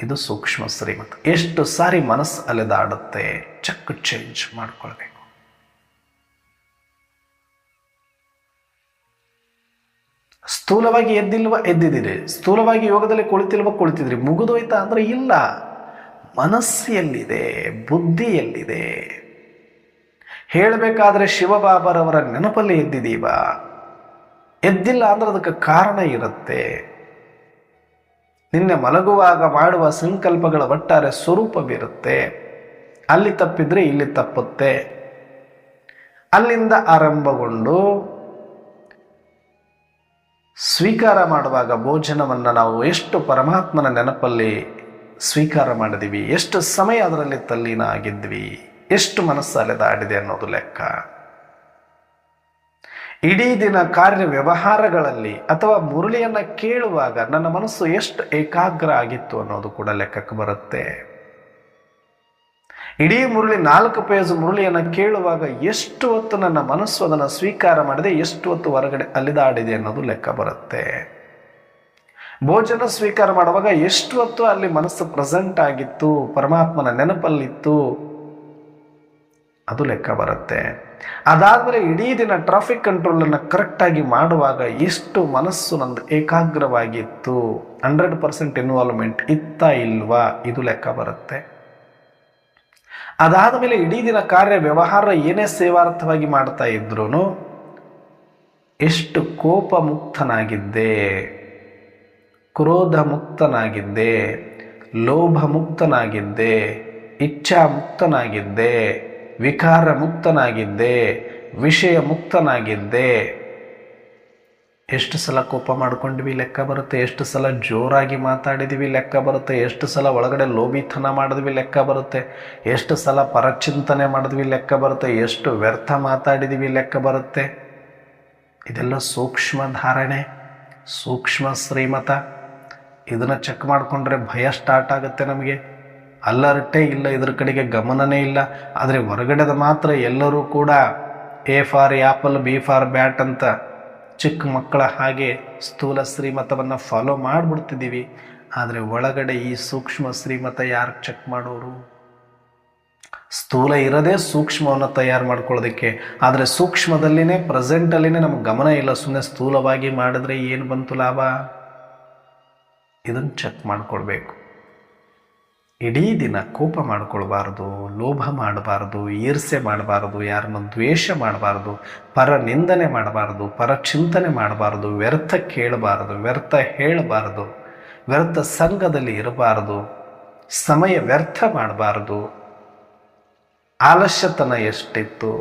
ಇದು ಸೂಕ್ಷ್ಮ ಶ್ರೀಮತ. ಎಷ್ಟು ಸಾರಿ ಮನಸ್ಸು ಅಲೆದಾಡುತ್ತೆ, ಚೆಕ್ ಚೇಂಜ್ ಮಾಡ್ಕೊಳ್ಬೇಕು. ಸ್ಥೂಲವಾಗಿ ಎದ್ದಿಲ್ವ, ಎದ್ದಿದ್ದೀರಿ. ಸ್ಥೂಲವಾಗಿ ಯೋಗದಲ್ಲಿ ಕುಳಿತಿದ್ರಿ, ಮುಗಿದೋಯ್ತಾ ಅಂದ್ರೆ ಇಲ್ಲ. ಮನಸ್ಸು ಎಲ್ಲಿದೆ, ಬುದ್ಧಿ ಎಲ್ಲಿದೆ? ಹೇಳಬೇಕಾದ್ರೆ ಶಿವಬಾಬರವರ ನೆನಪಲ್ಲಿ ಎದ್ದಿದ್ದೀವ. ಎದ್ದಿಲ್ಲ ಅಂದ್ರೆ ಅದಕ್ಕೆ ಕಾರಣ ಇರುತ್ತೆ. ನಿನ್ನೆ ಮಲಗುವಾಗ ಮಾಡುವ ಸಂಕಲ್ಪಗಳ ಒಟ್ಟಾರೆ ಸ್ವರೂಪವಿರುತ್ತೆ. ಅಲ್ಲಿ ತಪ್ಪಿದ್ರೆ ಇಲ್ಲಿ ತಪ್ಪುತ್ತೆ. ಅಲ್ಲಿಂದ ಆರಂಭಗೊಂಡು ಸ್ವೀಕಾರ ಮಾಡುವಾಗ ಭೋಜನವನ್ನು ನಾವು ಎಷ್ಟು ಪರಮಾತ್ಮನ ನೆನಪಲ್ಲಿ ಸ್ವೀಕಾರ ಮಾಡಿದ್ವಿ, ಎಷ್ಟು ಸಮಯ ಅದರಲ್ಲಿ ತಲ್ಲೀನ ಆಗಿದ್ವಿ, ಎಷ್ಟು ಮನಸ್ಸು ಅಲೆದಾಡಿದೆ ಅನ್ನೋದು ಲೆಕ್ಕ. ಇಡೀ ದಿನ ಕಾರ್ಯ ವ್ಯವಹಾರಗಳಲ್ಲಿ ಅಥವಾ ಮುರಳಿಯನ್ನ ಕೇಳುವಾಗ ನನ್ನ ಮನಸ್ಸು ಎಷ್ಟು ಏಕಾಗ್ರ ಆಗಿತ್ತು ಅನ್ನೋದು ಕೂಡ ಲೆಕ್ಕಕ್ಕೆ ಬರುತ್ತೆ. ಇಡೀ ಮುರಳಿ 4 ಪೇಜ್ ಮುರಳಿಯನ್ನ ಕೇಳುವಾಗ ಎಷ್ಟು ಹೊತ್ತು ನನ್ನ ಮನಸ್ಸು ಅದನ್ನು ಸ್ವೀಕಾರ ಮಾಡಿದೆ, ಎಷ್ಟು ಹೊತ್ತು ಹೊರಗಡೆ ಅಲಿದಾಡಿದೆ ಅನ್ನೋದು ಲೆಕ್ಕ ಬರುತ್ತೆ. ಭೋಜನ ಸ್ವೀಕಾರ ಮಾಡುವಾಗ ಎಷ್ಟು ಹೊತ್ತು ಅಲ್ಲಿ ಮನಸ್ಸು ಪ್ರೆಸೆಂಟ್ ಆಗಿತ್ತು, ಪರಮಾತ್ಮನ ನೆನಪಲ್ಲಿತ್ತು, ಅದು ಲೆಕ್ಕ ಬರುತ್ತೆ. ಅದಾದ್ಮೇಲೆ ಇಡೀ ದಿನ ಟ್ರಾಫಿಕ್ ಕಂಟ್ರೋಲನ್ನು ಕರೆಕ್ಟಾಗಿ ಮಾಡುವಾಗ ಎಷ್ಟು ಮನಸ್ಸು ನಂದು ಏಕಾಗ್ರವಾಗಿತ್ತು, 100% ಇನ್ವಾಲ್ವ್ಮೆಂಟ್ ಇತ್ತಾ ಇಲ್ವಾ, ಇದು ಲೆಕ್ಕ ಬರುತ್ತೆ. ಅದಾದ ಮೇಲೆ ಇಡೀ ದಿನ ಕಾರ್ಯ ವ್ಯವಹಾರ ಏನೇ ಸೇವಾರ್ಥವಾಗಿ ಮಾಡ್ತಾ ಇದ್ರೂ ಎಷ್ಟು ಕೋಪ ಮುಕ್ತನಾಗಿದ್ದೆ, ಕ್ರೋಧ ಮುಕ್ತನಾಗಿದ್ದೆ, ಲೋಭ ಮುಕ್ತನಾಗಿದ್ದೆ, ಇಚ್ಛಾ ಮುಕ್ತನಾಗಿದ್ದೆ, ವಿಕಾರ ಮುಕ್ತನಾಗಿದ್ದೆ, ವಿಷಯ ಮುಕ್ತನಾಗಿದ್ದೆ, ಎಷ್ಟು ಸಲ ಕೋಪ ಮಾಡ್ಕೊಂಡ್ವಿ ಲೆಕ್ಕ ಬರುತ್ತೆ, ಎಷ್ಟು ಸಲ ಜೋರಾಗಿ ಮಾತಾಡಿದ್ವಿ ಲೆಕ್ಕ ಬರುತ್ತೆ, ಎಷ್ಟು ಸಲ ಒಳಗಡೆ ಲೋಭಿತನ ಮಾಡಿದ್ವಿ ಲೆಕ್ಕ ಬರುತ್ತೆ, ಎಷ್ಟು ಸಲ ಪರಚಿಂತನೆ ಮಾಡಿದ್ವಿ ಲೆಕ್ಕ ಬರುತ್ತೆ, ಎಷ್ಟು ವ್ಯರ್ಥ ಮಾತಾಡಿದ್ವಿ ಲೆಕ್ಕ ಬರುತ್ತೆ. ಇದೆಲ್ಲ ಸೂಕ್ಷ್ಮ ಧಾರಣೆ, ಸೂಕ್ಷ್ಮ ಶ್ರೀಮತ. ಇದನ್ನು ಚೆಕ್ ಮಾಡಿಕೊಂಡ್ರೆ ಭಯ ಸ್ಟಾರ್ಟ್ ಆಗುತ್ತೆ ನಮಗೆ. ಅಲ್ಲರ್ಟೇ ಇಲ್ಲ, ಇದ್ರ ಕಡೆಗೆ ಗಮನನೇ ಇಲ್ಲ. ಆದರೆ ಹೊರಗಡೆದ ಮಾತ್ರ ಎಲ್ಲರೂ ಕೂಡ A for apple, B for bat ಅಂತ ಚಿಕ್ಕ ಮಕ್ಕಳ ಹಾಗೆ ಸ್ಥೂಲ ಶ್ರೀಮತವನ್ನು ಫಾಲೋ ಮಾಡಿಬಿಡ್ತಿದ್ದೀವಿ. ಆದರೆ ಒಳಗಡೆ ಈ ಸೂಕ್ಷ್ಮ ಶ್ರೀಮತ ಯಾರು ಚೆಕ್ ಮಾಡೋರು? ಸ್ಥೂಲ ಇರೋದೇ ಸೂಕ್ಷ್ಮವನ್ನು ತಯಾರು ಮಾಡ್ಕೊಳ್ಳೋದಕ್ಕೆ. ಆದರೆ ಸೂಕ್ಷ್ಮದಲ್ಲಿನೇ ಪ್ರೆಸೆಂಟಲ್ಲಿನೇ ನಮ್ಗೆ ಗಮನ ಇಲ್ಲ. ಸುಮ್ಮನೆ ಸ್ಥೂಲವಾಗಿ ಮಾಡಿದ್ರೆ ಏನು ಬಂತು ಲಾಭ? ಇದನ್ನು ಚೆಕ್ ಮಾಡ್ಕೊಳ್ಬೇಕು. ಇಡೀ ದಿನ ಕೋಪ ಮಾಡ್ಕೊಳ್ಬಾರ್ದು, ಲೋಭ ಮಾಡಬಾರ್ದು, ಈರ್ಷೆ ಮಾಡಬಾರ್ದು, ಯಾರನ್ನು ದ್ವೇಷ ಮಾಡಬಾರ್ದು, ಪರ ನಿಂದನೆ ಮಾಡಬಾರ್ದು, ಪರ ಚಿಂತನೆ ಮಾಡಬಾರ್ದು, ವ್ಯರ್ಥ ಕೇಳಬಾರ್ದು, ವ್ಯರ್ಥ ಹೇಳಬಾರ್ದು, ವ್ಯರ್ಥ ಸಂಘದಲ್ಲಿ ಇರಬಾರ್ದು, ಸಮಯ ವ್ಯರ್ಥ ಮಾಡಬಾರ್ದು. ಆಲಸ್ಯತನ ಎಷ್ಟಿತ್ತು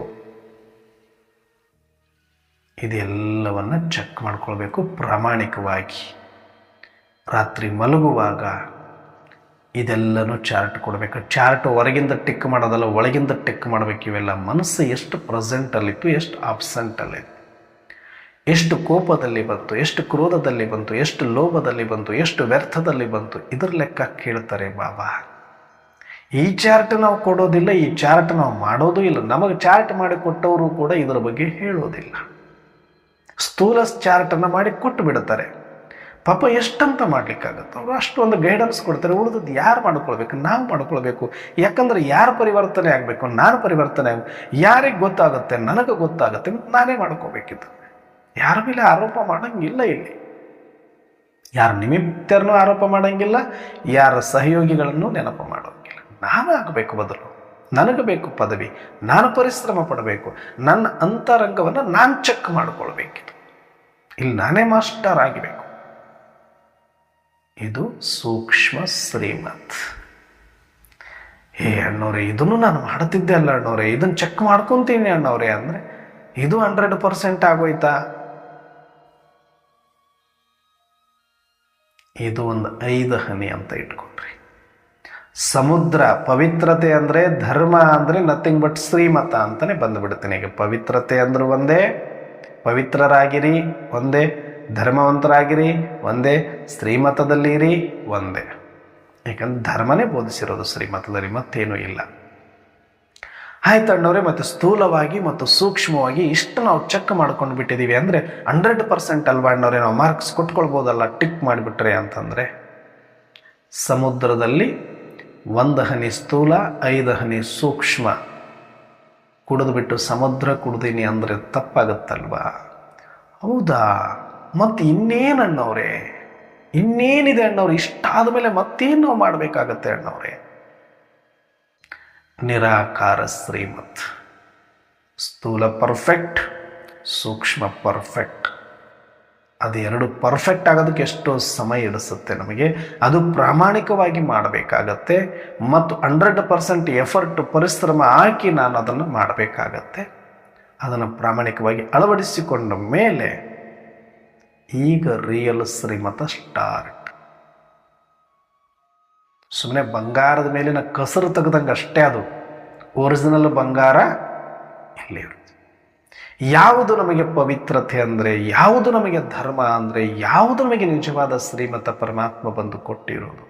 ಇದೆಲ್ಲವನ್ನು ಚೆಕ್ ಮಾಡ್ಕೊಳ್ಬೇಕು ಪ್ರಾಮಾಣಿಕವಾಗಿ. ರಾತ್ರಿ ಮಲಗುವಾಗ ಇದೆಲ್ಲನೂ ಚಾರ್ಟ್ ಕೊಡಬೇಕು. ಚಾರ್ಟ್ ಹೊರಗಿಂದ ಟಿಕ್ ಮಾಡೋದಲ್ಲ, ಒಳಗಿಂದ ಟಿಕ್ ಮಾಡಬೇಕು. ಇವೆಲ್ಲ ಮನಸ್ಸು ಎಷ್ಟು ಪ್ರೆಸೆಂಟಲ್ಲಿತ್ತು, ಎಷ್ಟು ಆಬ್ಸೆಂಟಲ್ಲಿತ್ತು, ಎಷ್ಟು ಕೋಪದಲ್ಲಿ ಬಂತು, ಎಷ್ಟು ಕ್ರೋಧದಲ್ಲಿ ಬಂತು, ಎಷ್ಟು ಲೋಭದಲ್ಲಿ ಬಂತು, ಎಷ್ಟು ವ್ಯರ್ಥದಲ್ಲಿ ಬಂತು, ಇದ್ರ ಲೆಕ್ಕ ಕೇಳ್ತಾರೆ ಬಾಬಾ. ಈ ಚಾರ್ಟ್ ನಾವು ಕೊಡೋದಿಲ್ಲ, ಈ ಚಾರ್ಟ್ ನಾವು ಮಾಡೋದು ಇಲ್ಲ. ನಮಗೆ ಚಾರ್ಟ್ ಮಾಡಿ ಕೊಟ್ಟವರು ಕೂಡ ಇದರ ಬಗ್ಗೆ ಹೇಳೋದಿಲ್ಲ. ಸ್ಥೂಲ ಚಾರ್ಟನ್ನು ಮಾಡಿ ಕೊಟ್ಟು ಬಿಡುತ್ತಾರೆ. ಪಾಪ ಎಷ್ಟಂತ ಮಾಡ್ಲಿಕ್ಕಾಗತ್ತೆ? ಅವರು ಅಷ್ಟೊಂದು ಗೈಡೆನ್ಸ್ ಕೊಡ್ತಾರೆ. ಉಳಿದದ್ದು ಯಾರು ಮಾಡ್ಕೊಳ್ಬೇಕು? ನಾವು ಮಾಡ್ಕೊಳ್ಬೇಕು. ಯಾಕಂದ್ರೆ ಯಾರು ಪರಿವರ್ತನೆ ಆಗಬೇಕು? ನಾನು ಪರಿವರ್ತನೆ ಯಾರಿಗೆ ಗೊತ್ತಾಗುತ್ತೆ? ನನಗೆ ಗೊತ್ತಾಗುತ್ತೆ. ನಾನೇ ಮಾಡ್ಕೋಬೇಕಿತ್ತು. ಯಾರ ಮೇಲೆ ಆರೋಪ ಮಾಡೋಂಗಿಲ್ಲ. ಇಲ್ಲಿ ಯಾರ ನಿಮಿತ್ತರನ್ನು ಆರೋಪ ಮಾಡೋಂಗಿಲ್ಲ, ಯಾರ ಸಹಯೋಗಿಗಳನ್ನು ನೆನಪು ಮಾಡೋಂಗಿಲ್ಲ. ನಾನು ಆಗಬೇಕು ಬದಲು. ನನಗೆ ಬೇಕು ಪದವಿ, ನಾನು ಪರಿಶ್ರಮ ಪಡಬೇಕು, ನನ್ನ ಅಂತರಂಗವನ್ನು ನಾನು ಚೆಕ್ ಮಾಡ್ಕೊಳ್ಬೇಕಿತ್ತು. ಇಲ್ಲಿ ನಾನೇ ಮಾಸ್ಟರ್ ಆಗಬೇಕು. ಇದು ಸೂಕ್ಷ್ಮ ಶ್ರೀಮತ್. ಅಣ್ಣವ್ರೆ ಇದನ್ನು ನಾನು ಮಾಡ್ತಿದ್ದೆ ಅಲ್ಲ ಅಣ್ಣವ್ರೆ, ಇದನ್ನು ಚೆಕ್ ಮಾಡ್ಕೊತೀನಿ ಅಣ್ಣವ್ರೆ ಅಂದರೆ ಇದು 100% ಆಗೋಯ್ತಾ? ಇದು ಒಂದು 5 ಹನಿ ಅಂತ ಇಟ್ಕೊಂಡ್ರಿ. ಸಮುದ್ರ ಪವಿತ್ರತೆ ಅಂದರೆ ಧರ್ಮ ಅಂದರೆ ನಥಿಂಗ್ ಬಟ್ ಶ್ರೀಮತ ಅಂತಲೇ ಬಂದುಬಿಡ್ತೀನಿ. ಈಗ ಪವಿತ್ರತೆ ಅಂದ್ರೆ ಒಂದೇ, ಪವಿತ್ರರಾಗಿರಿ ಒಂದೇ, ಧರ್ಮವಂತರಾಗಿರಿ ಒಂದೇ, ಶ್ರೀಮತದಲ್ಲಿರಿ ಒಂದೇ. ಯಾಕಂದ್ರೆ ಧರ್ಮನೇ ಬೋಧಿಸಿರೋದು ಶ್ರೀಮತದಲ್ಲಿ, ಮತ್ತೇನೂ ಇಲ್ಲ. ಆಯ್ತು ಅಣ್ಣವ್ರೆ, ಮತ್ತು ಸ್ಥೂಲವಾಗಿ ಮತ್ತು ಸೂಕ್ಷ್ಮವಾಗಿ ಇಷ್ಟು ನಾವು ಚೆಕ್ ಮಾಡ್ಕೊಂಡು ಬಿಟ್ಟಿದ್ದೀವಿ ಅಂದರೆ 100% ಅಲ್ವಾ ಅಣ್ಣವ್ರೆ? ನಾವು ಮಾರ್ಕ್ಸ್ ಕೊಟ್ಕೊಳ್ಬೋದಲ್ಲ ಟಿಕ್ ಮಾಡಿಬಿಟ್ರೆ ಅಂತಂದರೆ, ಸಮುದ್ರದಲ್ಲಿ 1 ಹನಿ ಸ್ಥೂಲ 5 ಹನಿ ಸೂಕ್ಷ್ಮ ಕುಡಿದು ಬಿಟ್ಟು ಸಮುದ್ರ ಕುಡ್ದೀನಿ ಅಂದರೆ ತಪ್ಪಾಗತ್ತಲ್ವಾ? ಹೌದಾ? ಮತ್ತು ಇನ್ನೇನು ಅಣ್ಣವ್ರೆ, ಇನ್ನೇನಿದೆ ಅಣ್ಣವ್ರೆ? ಇಷ್ಟಾದ ಮೇಲೆ ಮತ್ತೇನು ನಾವು ಮಾಡಬೇಕಾಗತ್ತೆ ಅಣ್ಣವ್ರೆ? ನಿರಾಕಾರ ಶ್ರೀಮತ್. ಸ್ಥೂಲ ಪರ್ಫೆಕ್ಟ್, ಸೂಕ್ಷ್ಮ ಪರ್ಫೆಕ್ಟ್. ಅದು ಎರಡು ಪರ್ಫೆಕ್ಟ್ ಆಗೋದಕ್ಕೆ ಎಷ್ಟೋ ಸಮಯ ಹಿಡಿಸುತ್ತೆ ನಮಗೆ. ಅದು ಪ್ರಾಮಾಣಿಕವಾಗಿ ಮಾಡಬೇಕಾಗತ್ತೆ ಮತ್ತು 100% ಎಫರ್ಟ್ ಪರಿಶ್ರಮ ಹಾಕಿ ನಾನು ಅದನ್ನು ಮಾಡಬೇಕಾಗತ್ತೆ. ಅದನ್ನು ಪ್ರಾಮಾಣಿಕವಾಗಿ ಅಳವಡಿಸಿಕೊಂಡ ಮೇಲೆ ಈಗ ರಿಯಲ್ ಶ್ರೀಮತ ಸ್ಟಾರ್ಟ್. ಸುಮ್ಮನೆ ಬಂಗಾರದ ಮೇಲಿನ ಕಸರು ತೆಗೆದಂಗೆ ಅಷ್ಟೇ. ಅದು ಒರಿಜಿನಲ್ ಬಂಗಾರ ಇಲ್ಲಿ ಇರುತ್ತೆ. ಯಾವುದು ನಮಗೆ ಪವಿತ್ರತೆ ಅಂದರೆ, ಯಾವುದು ನಮಗೆ ಧರ್ಮ ಅಂದರೆ, ಯಾವುದು ನಮಗೆ ನಿಜವಾದ ಶ್ರೀಮತ ಪರಮಾತ್ಮ ಬಂದು ಕೊಟ್ಟಿರೋದು?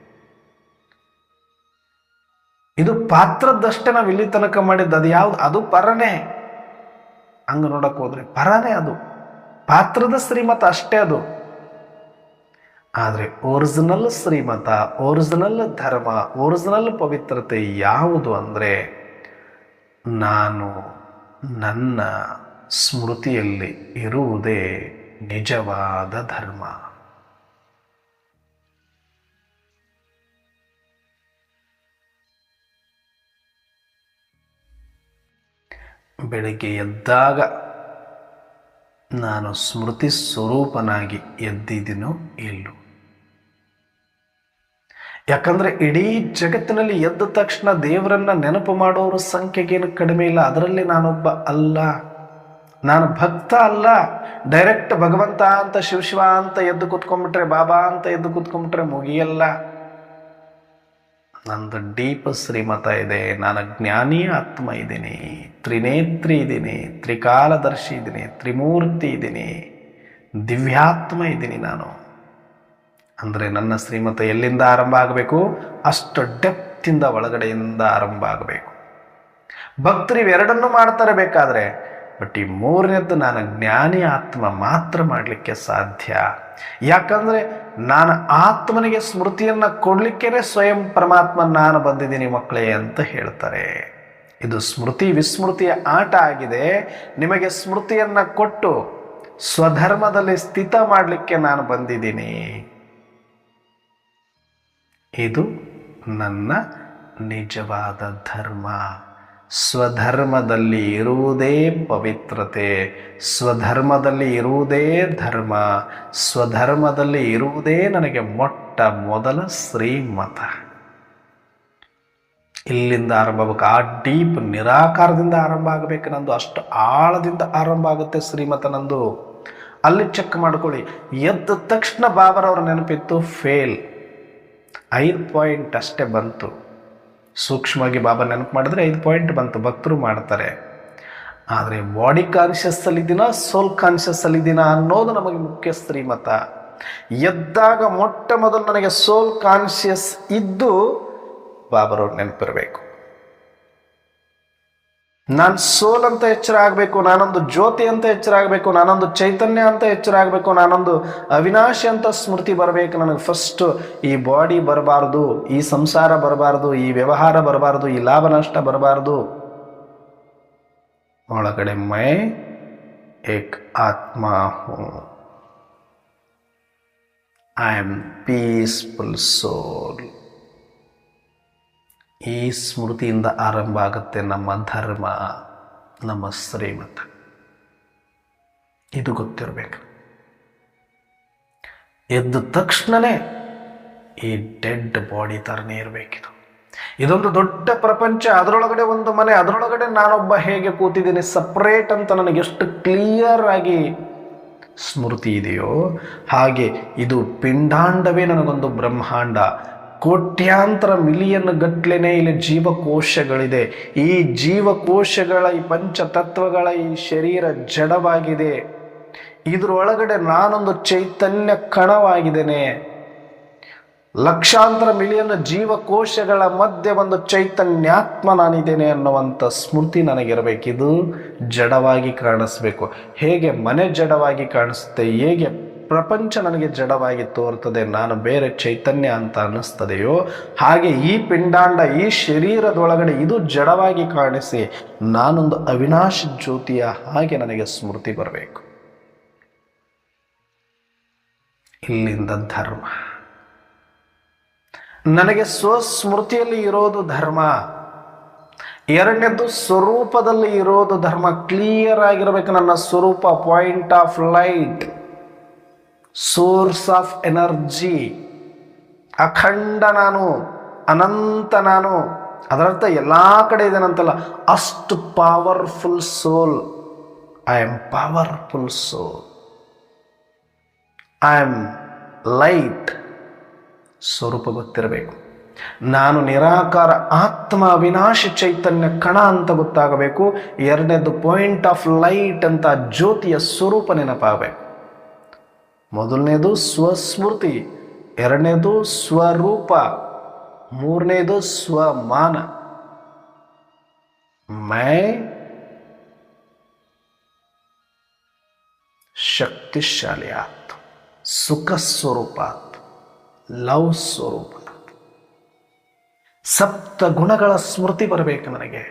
ಇದು ಪಾತ್ರದಷ್ಟೇ ನಾವು ಇಲ್ಲಿ ತನಕ ಮಾಡಿದ್ದು. ಅದು ಯಾವುದು? ಅದು ಪರನೇ. ಹಂಗೆ ನೋಡಕ್ಕೆ ಹೋದ್ರೆ ಪರನೇ, ಅದು ಪಾತ್ರದ ಶ್ರೀಮತ ಅಷ್ಟೇ ಅದು. ಆದರೆ ಒರಿಜಿನಲ್ ಶ್ರೀಮತ, ಒರಿಜಿನಲ್ ಧರ್ಮ, ಒರಿಜಿನಲ್ ಪವಿತ್ರತೆ ಯಾವುದು ಅಂದರೆ, ನಾನು ನನ್ನ ಸ್ಮೃತಿಯಲ್ಲಿ ಇರುವುದೇ ನಿಜವಾದ ಧರ್ಮ. ಬೆಳಗ್ಗೆ ಎದ್ದಾಗ ನಾನು ಸ್ಮೃತಿ ಸ್ವರೂಪನಾಗಿ ಎದ್ದಿದ್ದೀನೋ ಇಲ್ಲೋ? ಯಾಕಂದರೆ ಇಡೀ ಜಗತ್ತಿನಲ್ಲಿ ಎದ್ದ ತಕ್ಷಣ ದೇವರನ್ನ ನೆನಪು ಮಾಡೋರ ಸಂಖ್ಯೆಗೇನು ಕಡಿಮೆ ಇಲ್ಲ. ಅದರಲ್ಲಿ ನಾನೊಬ್ಬ ಅಲ್ಲ. ನಾನು ಭಕ್ತ ಅಲ್ಲ, ಡೈರೆಕ್ಟ್ ಭಗವಂತ ಅಂತ ಶಿವ ಅಂತ ಎದ್ದು ಕೂತ್ಕೊಂಡ್ಬಿಟ್ರೆ, ಬಾಬಾ ಅಂತ ಎದ್ದು ಕೂತ್ಕೊಂಡ್ಬಿಟ್ರೆ ಮುಗಿಯಲ್ಲ. ನಂದು ಡೀಪ್ ಶ್ರೀಮತ ಇದೆ. ನಾನು ಜ್ಞಾನಿ ಆತ್ಮ ಇದ್ದೀನಿ, ತ್ರಿನೇತ್ರಿ ಇದ್ದೀನಿ, ತ್ರಿಕಾಲದರ್ಶಿ ಇದ್ದೀನಿ, ತ್ರಿಮೂರ್ತಿ ಇದ್ದೀನಿ, ದಿವ್ಯಾತ್ಮ ಇದ್ದೀನಿ ನಾನು. ಅಂದರೆ ನನ್ನ ಶ್ರೀಮತ ಎಲ್ಲಿಂದ ಆರಂಭ ಆಗಬೇಕು? ಅಷ್ಟು ಡೆಪ್ತಿಂದ, ಒಳಗಡೆಯಿಂದ ಆರಂಭ ಆಗಬೇಕು. ಭಕ್ತರು ಇವೆರಡನ್ನೂ ಮಾಡ್ತಾರೆ ಬೇಕಾದರೆ, ಬಟ್ ಈ ಮೂರನೇದ್ದು ನಾನು ಜ್ಞಾನಿ ಆತ್ಮ ಮಾತ್ರ ಮಾಡಲಿಕ್ಕೆ ಸಾಧ್ಯ. ಯಾಕಂದರೆ ನಾನು ಆತ್ಮನಿಗೆ ಸ್ಮೃತಿಯನ್ನು ಕೊಡಲಿಕ್ಕೇ ಸ್ವಯಂ ಪರಮಾತ್ಮ ನಾನು ಬಂದಿದ್ದೀನಿ ಮಕ್ಕಳೇ ಅಂತ ಹೇಳ್ತಾರೆ. ಇದು ಸ್ಮೃತಿ ವಿಸ್ಮೃತಿಯ ಆಟ ಆಗಿದೆ. ನಿಮಗೆ ಸ್ಮೃತಿಯನ್ನು ಕೊಟ್ಟು ಸ್ವಧರ್ಮದಲ್ಲಿ ಸ್ಥಿತ ಮಾಡಲಿಕ್ಕೆ ನಾನು ಬಂದಿದ್ದೀನಿ. ಇದು ನನ್ನ ನಿಜವಾದ ಧರ್ಮ. ಸ್ವಧರ್ಮದಲ್ಲಿ ಇರುವುದೇ ಪವಿತ್ರತೆ, ಸ್ವಧರ್ಮದಲ್ಲಿ ಇರುವುದೇ ಧರ್ಮ, ಸ್ವಧರ್ಮದಲ್ಲಿ ಇರುವುದೇ ನನಗೆ ಮೊಟ್ಟ ಮೊದಲ ಶ್ರೀಮತ. ಇಲ್ಲಿಂದ ಆರಂಭ ಆಗಬೇಕು. ಆ ಡೀಪ್ ನಿರಾಕಾರದಿಂದ ಆರಂಭ ಆಗಬೇಕು ನಂದು. ಅಷ್ಟು ಆಳದಿಂದ ಆರಂಭ ಆಗುತ್ತೆ ಶ್ರೀಮತ ನಂದು. ಅಲ್ಲಿ ಚೆಕ್ ಮಾಡ್ಕೊಳ್ಳಿ. ಎದ್ದ ತಕ್ಷಣ ಬಾಬರವ್ರ ನೆನಪಿತ್ತು, ಫೇಲ್. 5 ಪಾಯಿಂಟ್ ಅಷ್ಟೇ ಬಂತು. ಸೂಕ್ಷ್ಮವಾಗಿ ಬಾಬಾ ನೆನಪು ಮಾಡಿದ್ರೆ 5 ಪಾಯಿಂಟ್ ಬಂತು. ಭಕ್ತರು ಮಾಡ್ತಾರೆ. ಆದರೆ ಬಾಡಿ ಕಾನ್ಷಿಯಸ್ ಅಲ್ಲಿದ್ದೀನ, ಸೋಲ್ ಕಾನ್ಷಿಯಸ್ ಅಲ್ಲಿದ್ದೀನ ಅನ್ನೋದು ನಮಗೆ ಮುಖ್ಯ ಶ್ರೀಮತ. ಎದ್ದಾಗ ಮೊಟ್ಟ ಮೊದಲು ನನಗೆ ಸೋಲ್ ಕಾನ್ಷಿಯಸ್ ಇದ್ದು ಬಾಬರವ್ರು ನೆನಪಿರಬೇಕು. ನಾನು ಸೋಲ್ ಅಂತ ಎಚ್ಚರ ಆಗಬೇಕು, ನಾನೊಂದು ಜ್ಯೋತಿ ಅಂತ ಎಚ್ಚರ ಆಗಬೇಕು, ನಾನೊಂದು ಚೈತನ್ಯ ಅಂತ ಎಚ್ಚರ ಆಗಬೇಕು, ನಾನೊಂದು ಅವಿನಾಶಿ ಅಂತ ಸ್ಮೃತಿ ಬರಬೇಕು. ನನಗೆ ಫಸ್ಟ್ ಈ ಬಾಡಿ ಬರಬಾರ್ದು, ಈ ಸಂಸಾರ ಬರಬಾರ್ದು, ಈ ವ್ಯವಹಾರ ಬರಬಾರ್ದು, ಈ ಲಾಭ ನಷ್ಟ ಬರಬಾರ್ದು. ಒಳಗಡೆ ಮೈ ಏಕ್ ಆತ್ಮ ಹೂಂ, ಐ ಆಮ್ ಪೀಸ್ಫುಲ್ ಸೋಲ್. ಈ ಸ್ಮೃತಿಯಿಂದ ಆರಂಭ ಆಗುತ್ತೆ ನಮ್ಮ ಧರ್ಮ, ನಮ್ಮ ಶ್ರೀಮತ. ಇದು ಗೊತ್ತಿರಬೇಕು. ಎದ್ದ ತಕ್ಷಣನೇ ಈ ಡೆಡ್ ಬಾಡಿ ಥರನೇ ಇರಬೇಕಿದು. ಇದೊಂದು ದೊಡ್ಡ ಪ್ರಪಂಚ, ಅದರೊಳಗಡೆ ಒಂದು ಮನೆ, ಅದರೊಳಗಡೆ ನಾನೊಬ್ಬ ಹೇಗೆ ಕೂತಿದ್ದೀನಿ ಸಪ್ರೇಟ್ ಅಂತ ನನಗೆ ಎಷ್ಟು ಕ್ಲಿಯರ್ ಆಗಿ ಸ್ಮೃತಿ ಇದೆಯೋ ಹಾಗೆ ಇದು ಪಿಂಡಾಂಡವೇ ನನಗೊಂದು ಬ್ರಹ್ಮಾಂಡ. ಕೋಟ್ಯಾಂತರ ಮಿಲಿಯನ್ ಗಟ್ಲೆನೇ ಇಲ್ಲಿ ಜೀವಕೋಶಗಳಿದೆ. ಈ ಜೀವಕೋಶಗಳ, ಈ ಪಂಚತತ್ವಗಳ ಈ ಶರೀರ ಜಡವಾಗಿದೆ. ಇದರೊಳಗಡೆ ನಾನೊಂದು ಚೈತನ್ಯ ಕಣವಾಗಿದ್ದೇನೆ. ಲಕ್ಷಾಂತರ ಮಿಲಿಯನ್ ಜೀವಕೋಶಗಳ ಮಧ್ಯೆ ಒಂದು ಚೈತನ್ಯಾತ್ಮ ನಾನಿದ್ದೇನೆ ಅನ್ನುವಂಥ ಸ್ಮೃತಿ ನನಗಿರಬೇಕು. ಇದು ಜಡವಾಗಿ ಕಾಣಿಸ್ಬೇಕು. ಹೇಗೆ ಮನೆ ಜಡವಾಗಿ ಕಾಣಿಸುತ್ತೆ, ಹೇಗೆ ಪ್ರಪಂಚ ನನಗೆ ಜಡವಾಗಿ ತೋರ್ತದೆ, ನಾನು ಬೇರೆ ಚೈತನ್ಯ ಅಂತ ಅನ್ನಿಸ್ತದೆಯೋ ಹಾಗೆ ಈ ಪಿಂಡಾಂಡ, ಈ ಶರೀರದೊಳಗಡೆ ಇದು ಜಡವಾಗಿ ಕಾಣಿಸಿ ನಾನೊಂದು ಅವಿನಾಶಿ ಜ್ಯೋತಿಯ ಹಾಗೆ ನನಗೆ ಸ್ಮೃತಿ ಬರಬೇಕು. ಇಲ್ಲಿಂದ ಧರ್ಮ. ನನಗೆ ಸ್ವಸ್ಮೃತಿಯಲ್ಲಿ ಇರೋದು ಧರ್ಮ. ಎರಡನೇದು ಸ್ವರೂಪದಲ್ಲಿ ಇರೋದು ಧರ್ಮ. ಕ್ಲಿಯರ್ ಆಗಿರಬೇಕು ನನ್ನ ಸ್ವರೂಪ. Point of light, source of energy, ಅಖಂಡ ನಾನು, ಅನಂತ ನಾನು. ಅದರರ್ಥ ಎಲ್ಲ ಕಡೆ ಇದೇನಂತಲ್ಲ, ಅಷ್ಟು powerful soul. I am powerful soul, I am light. ಸ್ವರೂಪ ಗೊತ್ತಿರಬೇಕು. ನಾನು ನಿರಾಕಾರ ಆತ್ಮ, ಅವಿನಾಶಿ ಚೈತನ್ಯ ಕಣ ಅಂತ ಗೊತ್ತಾಗಬೇಕು. ಎರಡನೇದು ಪಾಯಿಂಟ್ ಆಫ್ ಲೈಟ್ ಅಂತ ಜ್ಯೋತಿಯ ಸ್ವರೂಪ ನೆನಪಾಗಬೇಕು. ಮೊದಲನೇದು ಸ್ವಸ್ಮೃತಿ, ಎರಡನೇದು ಸ್ವರೂಪ, ಮೂರನೇದು ಸ್ವಮಾನ. ಮೈ ಶಕ್ತಿಶಾಲಿ ಆತ್ಮ, ಸುಖ ಸ್ವರೂಪ ಆತ್ಮ, ಲವ್ ಸ್ವರೂಪ. ಸಪ್ತ ಗುಣಗಳ ಸ್ಮೃತಿ ಬರಬೇಕು ನನಗೆ.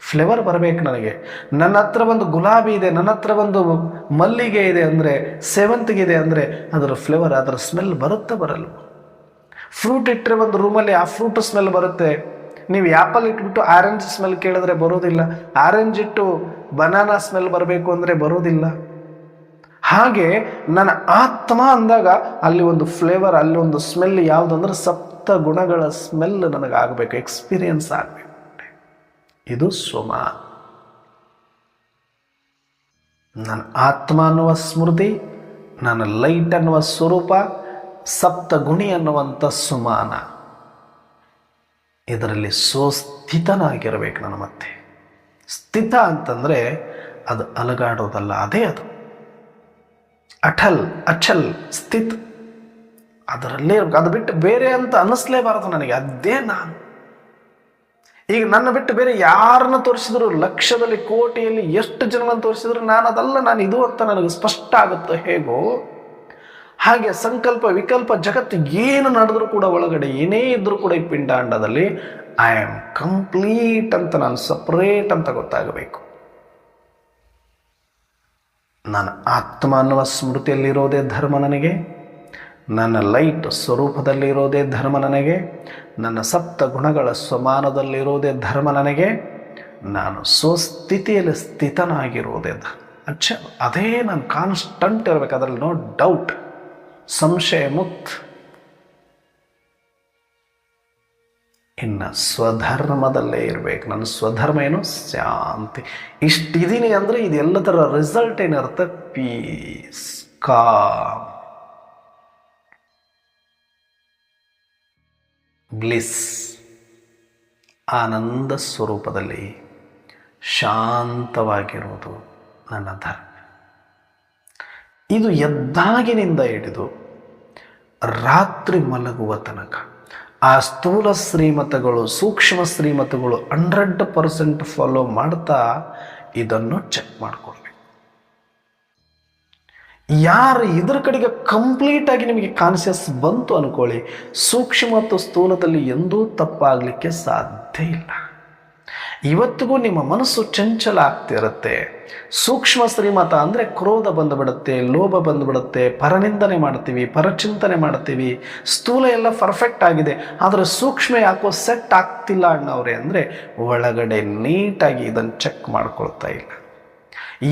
ಫ್ಲೇವರ್ ಬರಬೇಕು ನನಗೆ. ನನ್ನ ಹತ್ರ ಒಂದು ಗುಲಾಬಿ ಇದೆ, ನನ್ನ ಹತ್ರ ಒಂದು ಮಲ್ಲಿಗೆ ಇದೆ ಅಂದರೆ, ಸೇವಂತಿಗೆ ಇದೆ ಅಂದರೆ ಅದರ ಫ್ಲೇವರ್, ಅದರ ಸ್ಮೆಲ್ ಬರುತ್ತೆ ಬರಲ್ಲ? ಫ್ರೂಟ್ ಇಟ್ಟರೆ ಒಂದು ರೂಮಲ್ಲಿ ಆ ಫ್ರೂಟ್ ಸ್ಮೆಲ್ ಬರುತ್ತೆ. ನೀವು ಆ್ಯಪಲ್ ಇಟ್ಬಿಟ್ಟು ಆರೆಂಜ್ ಸ್ಮೆಲ್ ಕೇಳಿದ್ರೆ ಬರೋದಿಲ್ಲ. ಆರೆಂಜ್ ಇಟ್ಟು ಬನಾನಾ ಸ್ಮೆಲ್ ಬರಬೇಕು ಅಂದರೆ ಬರೋದಿಲ್ಲ. ಹಾಗೆ ನನ್ನ ಆತ್ಮ ಅಂದಾಗ ಅಲ್ಲಿ ಒಂದು ಫ್ಲೇವರ್, ಅಲ್ಲಿ ಒಂದು ಸ್ಮೆಲ್. ಯಾವುದಂದ್ರೆ ಸಪ್ತ ಗುಣಗಳ ಸ್ಮೆಲ್ ನನಗಾಗಬೇಕು, ಎಕ್ಸ್ಪೀರಿಯನ್ಸ್ ಆಗಬೇಕು. ಇದು ಸ್ವಮ. ನನ್ನ ಆತ್ಮ ಅನ್ನುವ ಸ್ಮೃತಿ, ನನ್ನ ಲೈಟ್ ಅನ್ನುವ ಸ್ವರೂಪ, ಸಪ್ತಗುಣಿ ಅನ್ನುವಂಥ ಸುಮಾನ, ಇದರಲ್ಲಿ ಸ್ವಸ್ಥಿತನಾಗಿರಬೇಕು ನಾನು. ಮತ್ತೆ ಸ್ಥಿತ ಅಂತಂದರೆ ಅದು ಅಲಗಾಡೋದಲ್ಲ, ಅದೇ ಅದು ಅಟಲ್ ಅಚಲ್ ಸ್ಥಿತ್, ಅದರಲ್ಲೇ ಅದು ಬಿಟ್ಟು ಬೇರೆ ಅಂತ ಅನ್ನಿಸ್ಲೇಬಾರದು ನನಗೆ. ಅದೇ ನಾನು. ಈಗ ನನ್ನ ಬಿಟ್ಟು ಬೇರೆ ಯಾರನ್ನ ತೋರಿಸಿದ್ರು, ಲಕ್ಷದಲ್ಲಿ ಕೋಟಿಯಲ್ಲಿ ಎಷ್ಟು ಜನಗಳನ್ನು ತೋರಿಸಿದ್ರು ನಾನು ಅದಲ್ಲ, ನಾನು ಇದು ಅಂತ ನನಗೆ ಸ್ಪಷ್ಟ ಆಗುತ್ತೋ ಹೇಗೋ ಹಾಗೆ ಸಂಕಲ್ಪ ವಿಕಲ್ಪ ಜಗತ್ತು ಏನು ನಡೆದ್ರೂ ಕೂಡ, ಒಳಗಡೆ ಏನೇ ಇದ್ರೂ ಕೂಡ ಈ ಪಿಂಡಾಂಡದಲ್ಲಿ ಐ ಆಮ್ ಕಂಪ್ಲೀಟ್ ಅಂತ, ನಾನು ಸಪ್ರೇಟ್ ಅಂತ ಗೊತ್ತಾಗಬೇಕು. ನನ್ನ ಆತ್ಮ ಅನ್ನುವ ಸ್ಮೃತಿಯಲ್ಲಿರೋದೇ ಧರ್ಮ ನನಗೆ, ನನ್ನ ಲೈಟ್ ಸ್ವರೂಪದಲ್ಲಿರೋದೇ ಧರ್ಮ ನನಗೆ, ನನ್ನ ಸಪ್ತ ಗುಣಗಳ ಸ್ವಮಾನದಲ್ಲಿರೋದೇ ಧರ್ಮ ನನಗೆ, ನಾನು ಸ್ವಸ್ಥಿತಿಯಲ್ಲಿ ಸ್ಥಿತನಾಗಿರೋದೇ ಅದೇ ನಾನು ಕಾನ್ಸ್ಟಂಟ್ ಇರಬೇಕು, ಅದರಲ್ಲಿ ನೋ ಡೌಟ್, ಸಂಶಯ ಮುಕ್ತ. ಇನ್ನು ಸ್ವಧರ್ಮದಲ್ಲೇ ಇರಬೇಕು. ನನ್ನ ಸ್ವಧರ್ಮ ಏನು? ಶಾಂತಿ. ಇಷ್ಟಿದ್ದೀನಿ ಅಂದರೆ ಇದೆಲ್ಲದರ ರಿಸಲ್ಟ್ ಏನಿರುತ್ತೆ? ಪೀಸ್, ಕಾಮ್, ಬ್ಲಿಸ್, ಆನಂದ ಸ್ವರೂಪದಲ್ಲಿ ಶಾಂತವಾಗಿರುವುದು ನನ್ನ ಧರ್ಮ. ಇದು ಎದ್ದಾಗಿನಿಂದ ಹಿಡಿದು ರಾತ್ರಿ ಮಲಗುವ ತನಕ ಆ ಸ್ಥೂಲ ಶ್ರೀಮತಗಳು, ಸೂಕ್ಷ್ಮ ಶ್ರೀಮತಗಳು 100% ಫಾಲೋ ಮಾಡ್ತಾ ಇದನ್ನು ಚೆಕ್ ಮಾಡಿಕೊಡ್ಬೇಕು. ಯಾರು ಇದ್ರ ಕಡೆಗೆ ಕಂಪ್ಲೀಟಾಗಿ ನಿಮಗೆ ಕಾನ್ಷಿಯಸ್ ಬಂತು ಅನ್ಕೊಳ್ಳಿ, ಸೂಕ್ಷ್ಮ ಮತ್ತು ಸ್ಥೂಲದಲ್ಲಿ ಎಂದೂ ತಪ್ಪಾಗಲಿಕ್ಕೆ ಸಾಧ್ಯ ಇಲ್ಲ. ಇವತ್ತಿಗೂ ನಿಮ್ಮ ಮನಸ್ಸು ಚಂಚಲ ಆಗ್ತಿರುತ್ತೆ. ಸೂಕ್ಷ್ಮ ಶ್ರೀಮತ ಅಂದರೆ ಕ್ರೋಧ ಬಂದುಬಿಡುತ್ತೆ, ಲೋಭ ಬಂದುಬಿಡುತ್ತೆ, ಪರನಿಂದನೆ ಮಾಡ್ತೀವಿ, ಪರಚಿಂತನೆ ಮಾಡ್ತೀವಿ. ಸ್ಥೂಲ ಎಲ್ಲ ಪರ್ಫೆಕ್ಟ್ ಆಗಿದೆ, ಆದರೆ ಸೂಕ್ಷ್ಮ ಯಾಕೋ ಸೆಟ್ ಆಗ್ತಿಲ್ಲ ಅಣ್ಣವ್ರೆ ಅಂದರೆ ಒಳಗಡೆ ನೀಟಾಗಿ ಇದನ್ನು ಚೆಕ್ ಮಾಡ್ಕೊಳ್ತಾ ಇಲ್ಲ.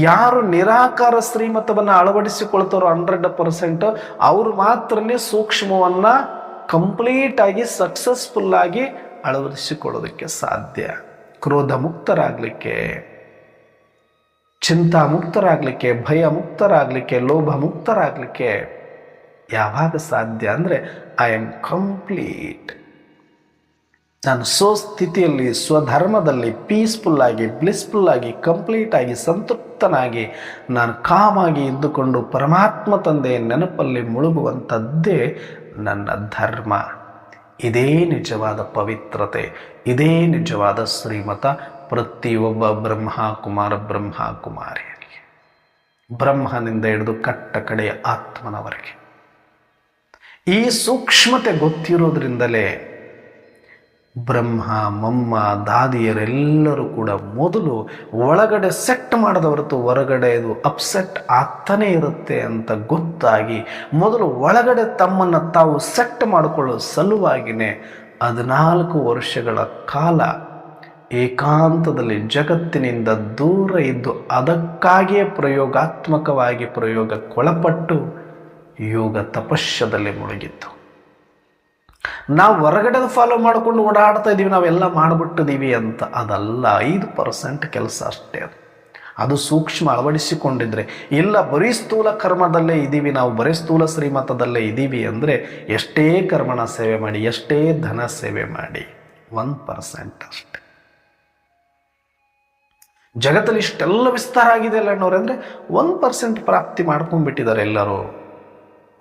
ಯಾರು ನಿರಾಕಾರ ಶ್ರೀಮತವನ್ನು ಅಳವಡಿಸಿಕೊಳ್ತಾರೋ 100%, ಅವರು ಮಾತ್ರನೇ ಸೂಕ್ಷ್ಮವನ್ನು ಕಂಪ್ಲೀಟಾಗಿ ಸಕ್ಸಸ್ಫುಲ್ಲಾಗಿ ಅಳವಡಿಸಿಕೊಳ್ಳೋದಕ್ಕೆ ಸಾಧ್ಯ. ಕ್ರೋಧ ಮುಕ್ತರಾಗಲಿಕ್ಕೆ, ಚಿಂತಾ ಮುಕ್ತರಾಗಲಿಕ್ಕೆ, ಭಯ ಮುಕ್ತರಾಗಲಿಕ್ಕೆ, ಲೋಭ ಮುಕ್ತರಾಗಲಿಕ್ಕೆ ಯಾವಾಗ ಸಾಧ್ಯ ಅಂದರೆ ಐ ಆಮ್ ಕಂಪ್ಲೀಟ್. ನಾನು ಸ್ವಸ್ಥಿತಿಯಲ್ಲಿ, ಸ್ವಧರ್ಮದಲ್ಲಿ ಪೀಸ್ಫುಲ್ಲಾಗಿ, ಬ್ಲಿಸ್ಫುಲ್ಲಾಗಿ, ಕಂಪ್ಲೀಟಾಗಿ, ಸಂತೃಪ್ತನಾಗಿ, ನಾನು ಕಾಮಾಗಿ ಇದ್ದುಕೊಂಡು ಪರಮಾತ್ಮ ತಂದೆಯ ನೆನಪಲ್ಲಿ ಮುಳುಗುವಂಥದ್ದೇ ನನ್ನ ಧರ್ಮ. ಇದೇ ನಿಜವಾದ ಪವಿತ್ರತೆ, ಇದೇ ನಿಜವಾದ ಶ್ರೀಮತ ಪ್ರತಿಯೊಬ್ಬ ಬ್ರಹ್ಮ ಕುಮಾರಿಯರಿಗೆ, ಬ್ರಹ್ಮನಿಂದ ಹಿಡಿದು ಕಟ್ಟ ಕಡೆಯ ಆತ್ಮನವರೆಗೆ ಈ ಸೂಕ್ಷ್ಮತೆ ಗೊತ್ತಿರೋದ್ರಿಂದಲೇ ಬ್ರಹ್ಮ, ಮಮ್ಮ, ದಾದಿಯರೆಲ್ಲರೂ ಕೂಡ ಮೊದಲು ಒಳಗಡೆ ಸೆಟ್ ಮಾಡದ ಹೊರತು ಹೊರಗಡೆ ಇದು ಅಪ್ಸೆಟ್ ಆಗ್ತಾನೇ ಇರುತ್ತೆ ಅಂತ ಗೊತ್ತಾಗಿ ಮೊದಲು ಒಳಗಡೆ ತಮ್ಮನ್ನು ತಾವು ಸೆಟ್ ಮಾಡಿಕೊಳ್ಳೋ ಸಲುವಾಗಿಯೇ 14 ವರ್ಷಗಳ ಕಾಲ ಏಕಾಂತದಲ್ಲಿ ಜಗತ್ತಿನಿಂದ ದೂರ ಇದ್ದು ಅದಕ್ಕಾಗಿಯೇ ಪ್ರಯೋಗಾತ್ಮಕವಾಗಿ ಪ್ರಯೋಗಕ್ಕೊಳಪಟ್ಟು ಯೋಗ ತಪಸ್ಯದಲ್ಲಿ ಮುಳುಗಿತ್ತು. ನಾವು ಹೊರಗಡೆ ಫಾಲೋ ಮಾಡಿಕೊಂಡು ಓಡಾಡ್ತಾ ಇದ್ದೀವಿ, ನಾವೆಲ್ಲ ಮಾಡಿಬಿಟ್ಟಿದ್ದೀವಿ ಅಂತ. ಅದಲ್ಲ, 5% ಕೆಲಸ ಅಷ್ಟೇ. ಅದು ಸೂಕ್ಷ್ಮ ಅಳವಡಿಸಿಕೊಂಡಿದ್ರೆ. ಇಲ್ಲ ಬರೀ ಸ್ಥೂಲ ಕರ್ಮದಲ್ಲೇ ಇದ್ದೀವಿ, ನಾವು ಬರೀ ಸ್ಥೂಲ ಶ್ರೀಮತದಲ್ಲೇ ಇದ್ದೀವಿ ಅಂದರೆ ಎಷ್ಟೇ ಕರ್ಮಣ ಸೇವೆ ಮಾಡಿ, ಎಷ್ಟೇ ಧನ ಸೇವೆ ಮಾಡಿ, 1% ಅಷ್ಟೆ. ಜಗತ್ತಲ್ಲಿ ಇಷ್ಟೆಲ್ಲ ವಿಸ್ತಾರ ಆಗಿದೆ ಅಲ್ಲ ಅನ್ನೋರು ಅಂದರೆ 1% ಪ್ರಾಪ್ತಿ ಮಾಡ್ಕೊಂಡ್ಬಿಟ್ಟಿದ್ದಾರೆ ಎಲ್ಲರೂ.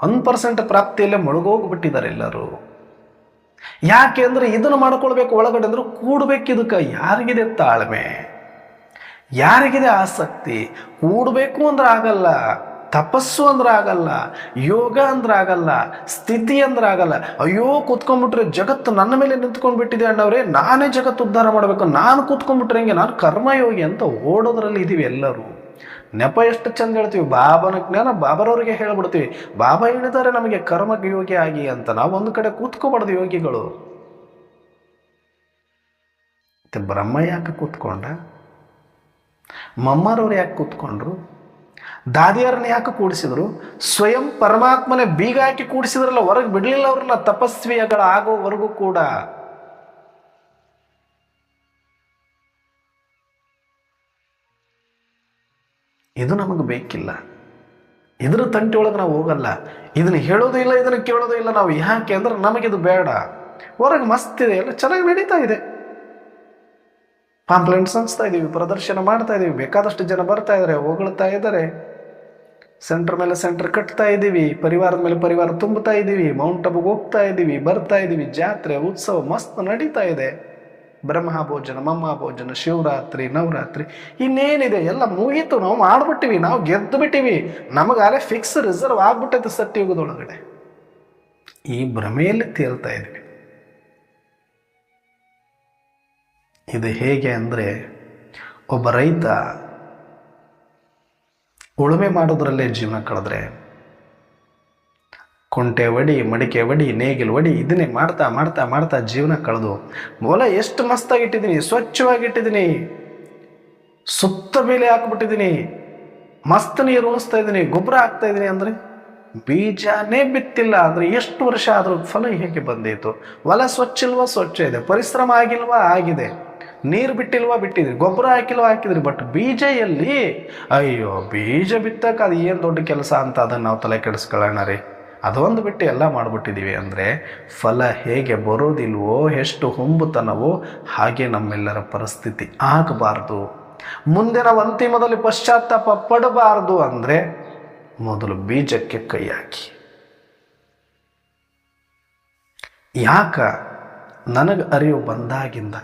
1% ಪ್ರಾಪ್ತಿಯಲ್ಲೇ ಮುಳುಗೋಗ್ಬಿಟ್ಟಿದ್ದಾರೆ ಎಲ್ಲರೂ. ಯಾಕೆ ಅಂದರೆ ಇದನ್ನು ಮಾಡ್ಕೊಳ್ಬೇಕು ಒಳಗಡೆ ಅಂದ್ರೆ ಕೂಡ್ಬೇಕು. ಇದಕ್ಕೆ ಯಾರಿಗಿದೆ ತಾಳ್ಮೆ, ಯಾರಿಗಿದೆ ಆಸಕ್ತಿ? ಕೂಡಬೇಕು ಅಂದ್ರೆ ಆಗಲ್ಲ, ತಪಸ್ಸು ಅಂದ್ರೆ ಆಗಲ್ಲ, ಯೋಗ ಅಂದ್ರೆ ಆಗಲ್ಲ, ಸ್ಥಿತಿ ಅಂದ್ರೆ ಆಗಲ್ಲ. ಅಯ್ಯೋ ಕೂತ್ಕೊಂಡ್ಬಿಟ್ರೆ ಜಗತ್ತು ನನ್ನ ಮೇಲೆ ನಿಂತ್ಕೊಂಡ್ಬಿಟ್ಟಿದೆ ಅಣ್ಣವ್ರೆ, ನಾನೇ ಜಗತ್ತು ಉದ್ಧಾರ ಮಾಡಬೇಕು, ನಾನು ಕೂತ್ಕೊಂಡ್ಬಿಟ್ರೆ ಹೆಂಗೆ, ನಾನು ಕರ್ಮಯೋಗಿ ಅಂತ ಓಡೋದ್ರಲ್ಲಿ ಇದ್ದೀವಿ ಎಲ್ಲರೂ. ನೆಪ ಎಷ್ಟು ಚಂದ ಹೇಳ್ತೀವಿ, ಬಾಬನ ಜ್ಞಾನ ಬಾಬರವ್ರಿಗೆ ಹೇಳ್ಬಿಡ್ತೀವಿ. ಬಾಬಾ ಹೇಳಿದ್ದಾರೆ ನಮಗೆ ಕರ್ಮಯೋಗಿ ಆಗಿ ಅಂತ. ನಾವು ಒಂದು ಕಡೆ ಕೂತ್ಕೋಬಾರ್ದು ಯೋಗಿಗಳು. ಮತ್ತೆ ಬ್ರಹ್ಮ ಯಾಕೆ ಕೂತ್ಕೊಂಡ? ಮಮ್ಮರವ್ರು ಯಾಕೆ ಕೂತ್ಕೊಂಡ್ರು? ದಾದಿಯರನ್ನ ಯಾಕೆ ಕೂಡಿಸಿದ್ರು? ಸ್ವಯಂ ಪರಮಾತ್ಮನೇ ಬೀಗ ಹಾಕಿ ಕೂಡಿಸಿದ್ರಲ್ಲ, ಹೊರಗೆ ಬಿಡಲಿಲ್ಲ ಅವ್ರನ್ನ ತಪಸ್ವಿಗಳ ಆಗೋವರೆಗೂ ಕೂಡ. ಇದು ನಮಗೆ ಬೇಕಿಲ್ಲ. ಇದ್ರ ತಂಟೆ ಒಳಗೆ ನಾವು ಹೋಗಲ್ಲ. ಇದನ್ನು ಹೇಳೋದು ಇಲ್ಲ, ಇದನ್ನು ಕೇಳೋದು ಇಲ್ಲ ನಾವು. ಯಾಕೆ ಅಂದ್ರೆ ನಮಗಿದು ಬೇಡ. ಹೊರಗೆ ಮಸ್ತ್ ಇದೆ, ಎಲ್ಲ ಚೆನ್ನಾಗಿ ನಡೀತಾ ಇದೆ. ಪಾಂಪ್ಲೆಂಟ್ಸ್ ಹಂಚ್ತಾ ಇದ್ದೀವಿ, ಪ್ರದರ್ಶನ ಮಾಡ್ತಾ ಇದ್ದೀವಿ, ಬೇಕಾದಷ್ಟು ಜನ ಬರ್ತಾ ಇದ್ದಾರೆ, ಹೊಗಳ್ತಾ ಇದ್ದಾರೆ. ಸೆಂಟರ್ ಮೇಲೆ ಸೆಂಟರ್ ಕಟ್ತಾ ಇದ್ದೀವಿ, ಪರಿವಾರದ ಮೇಲೆ ಪರಿವಾರ ತುಂಬುತ್ತಾ ಇದ್ದೀವಿ, ಮೌಂಟ್ ಅಬುಗೆ ಹೋಗ್ತಾ ಇದ್ದೀವಿ, ಬರ್ತಾ ಇದ್ದೀವಿ, ಜಾತ್ರೆ ಉತ್ಸವ ಮಸ್ತ್ ನಡೀತಾ ಇದೆ. ಬ್ರಹ್ಮ ಭೋಜನ, ಮಮ್ಮ ಭೋಜನ, ಶಿವರಾತ್ರಿ, ನವರಾತ್ರಿ, ಇನ್ನೇನಿದೆ ಎಲ್ಲ ಮುಗೀತು. ನಾವು ಮಾಡ್ಬಿಟ್ಟಿವಿ, ನಾವು ಗೆದ್ದು ಬಿಟ್ಟಿವಿ. ನಮಗಾಲೇ ಫಿಕ್ಸ್ ರಿಸರ್ವ್ ಆಗ್ಬಿಟ್ಟೈತೆ ಸತ್ಯಯುಗದೊಳಗಡೆ. ಈ ಭ್ರಮೆಯಲ್ಲಿ ತೇಲ್ತಾ ಇದ್ವಿ. ಇದು ಹೇಗೆ ಅಂದರೆ, ಒಬ್ಬ ರೈತ ಉಳುಮೆ ಮಾಡೋದ್ರಲ್ಲೇ ಜೀವನ ಕಳೆದ್ರೆ, ಕುಂಟೆ ಒಡಿ, ಮಡಿಕೆ ಒಡಿ, ನೇಗಿಲು ಒಡಿ, ಇದನ್ನೇ ಮಾಡ್ತಾ ಮಾಡ್ತಾ ಮಾಡ್ತಾ ಜೀವನ ಕಳೆದು ಹೊಲ ಎಷ್ಟು ಮಸ್ತಾಗಿಟ್ಟಿದ್ದೀನಿ, ಸ್ವಚ್ಛವಾಗಿಟ್ಟಿದ್ದೀನಿ, ಸುತ್ತ ಬೇಲೆ ಹಾಕ್ಬಿಟ್ಟಿದ್ದೀನಿ, ಮಸ್ತ್ ನೀರು ಉಣಿಸ್ತಾ ಇದ್ದೀನಿ, ಗೊಬ್ಬರ ಹಾಕ್ತಾ ಇದ್ದೀನಿ ಅಂದರೆ ಬೀಜನೇ ಬಿತ್ತಿಲ್ಲ ಅಂದರೆ ಎಷ್ಟು ವರ್ಷ ಆದರೂ ಫಲ ಹೇಗೆ ಬಂದಿತ್ತು? ಹೊಲ ಸ್ವಚ್ಛ ಇಲ್ವಾ? ಸ್ವಚ್ಛ ಇದೆ. ಪರಿಶ್ರಮ ಆಗಿಲ್ವಾ? ಆಗಿದೆ. ನೀರು ಬಿಟ್ಟಿಲ್ವಾ? ಬಿಟ್ಟಿದ್ರಿ. ಗೊಬ್ಬರ ಹಾಕಿಲ್ವಾ? ಹಾಕಿದ್ರಿ. ಬಟ್ ಬೀಜ ಎಲ್ಲಿ? ಅಯ್ಯೋ, ಬೀಜ ಬಿತ್ತಕ್ಕೆ ಅದು ಏನು ದೊಡ್ಡ ಕೆಲಸ ಅಂತ ಅದನ್ನು ನಾವು ತಲೆ ಕೆಡಿಸ್ಕೊಳ್ಳೋಣ ರೀ. ಅದೊಂದು ಬಿಟ್ಟು ಎಲ್ಲ ಮಾಡಿಬಿಟ್ಟಿದ್ದೀವಿ ಅಂದರೆ ಫಲ ಹೇಗೆ ಬರೋದಿಲ್ವೋ, ಎಷ್ಟು ಹೊಂಬುತನವೋ ಹಾಗೆ ನಮ್ಮೆಲ್ಲರ ಪರಿಸ್ಥಿತಿ ಆಗಬಾರ್ದು. ಮುಂದೆ ನಾವು ಅಂತಿಮದಲ್ಲಿ ಪಶ್ಚಾತ್ತಾಪ ಪಡಬಾರ್ದು ಅಂದರೆ ಮೊದಲು ಬೀಜಕ್ಕೆ ಕೈ ಹಾಕಿ. ಯಾಕ ನನಗೆ ಅರಿವು ಬಂದಾಗಿಂದ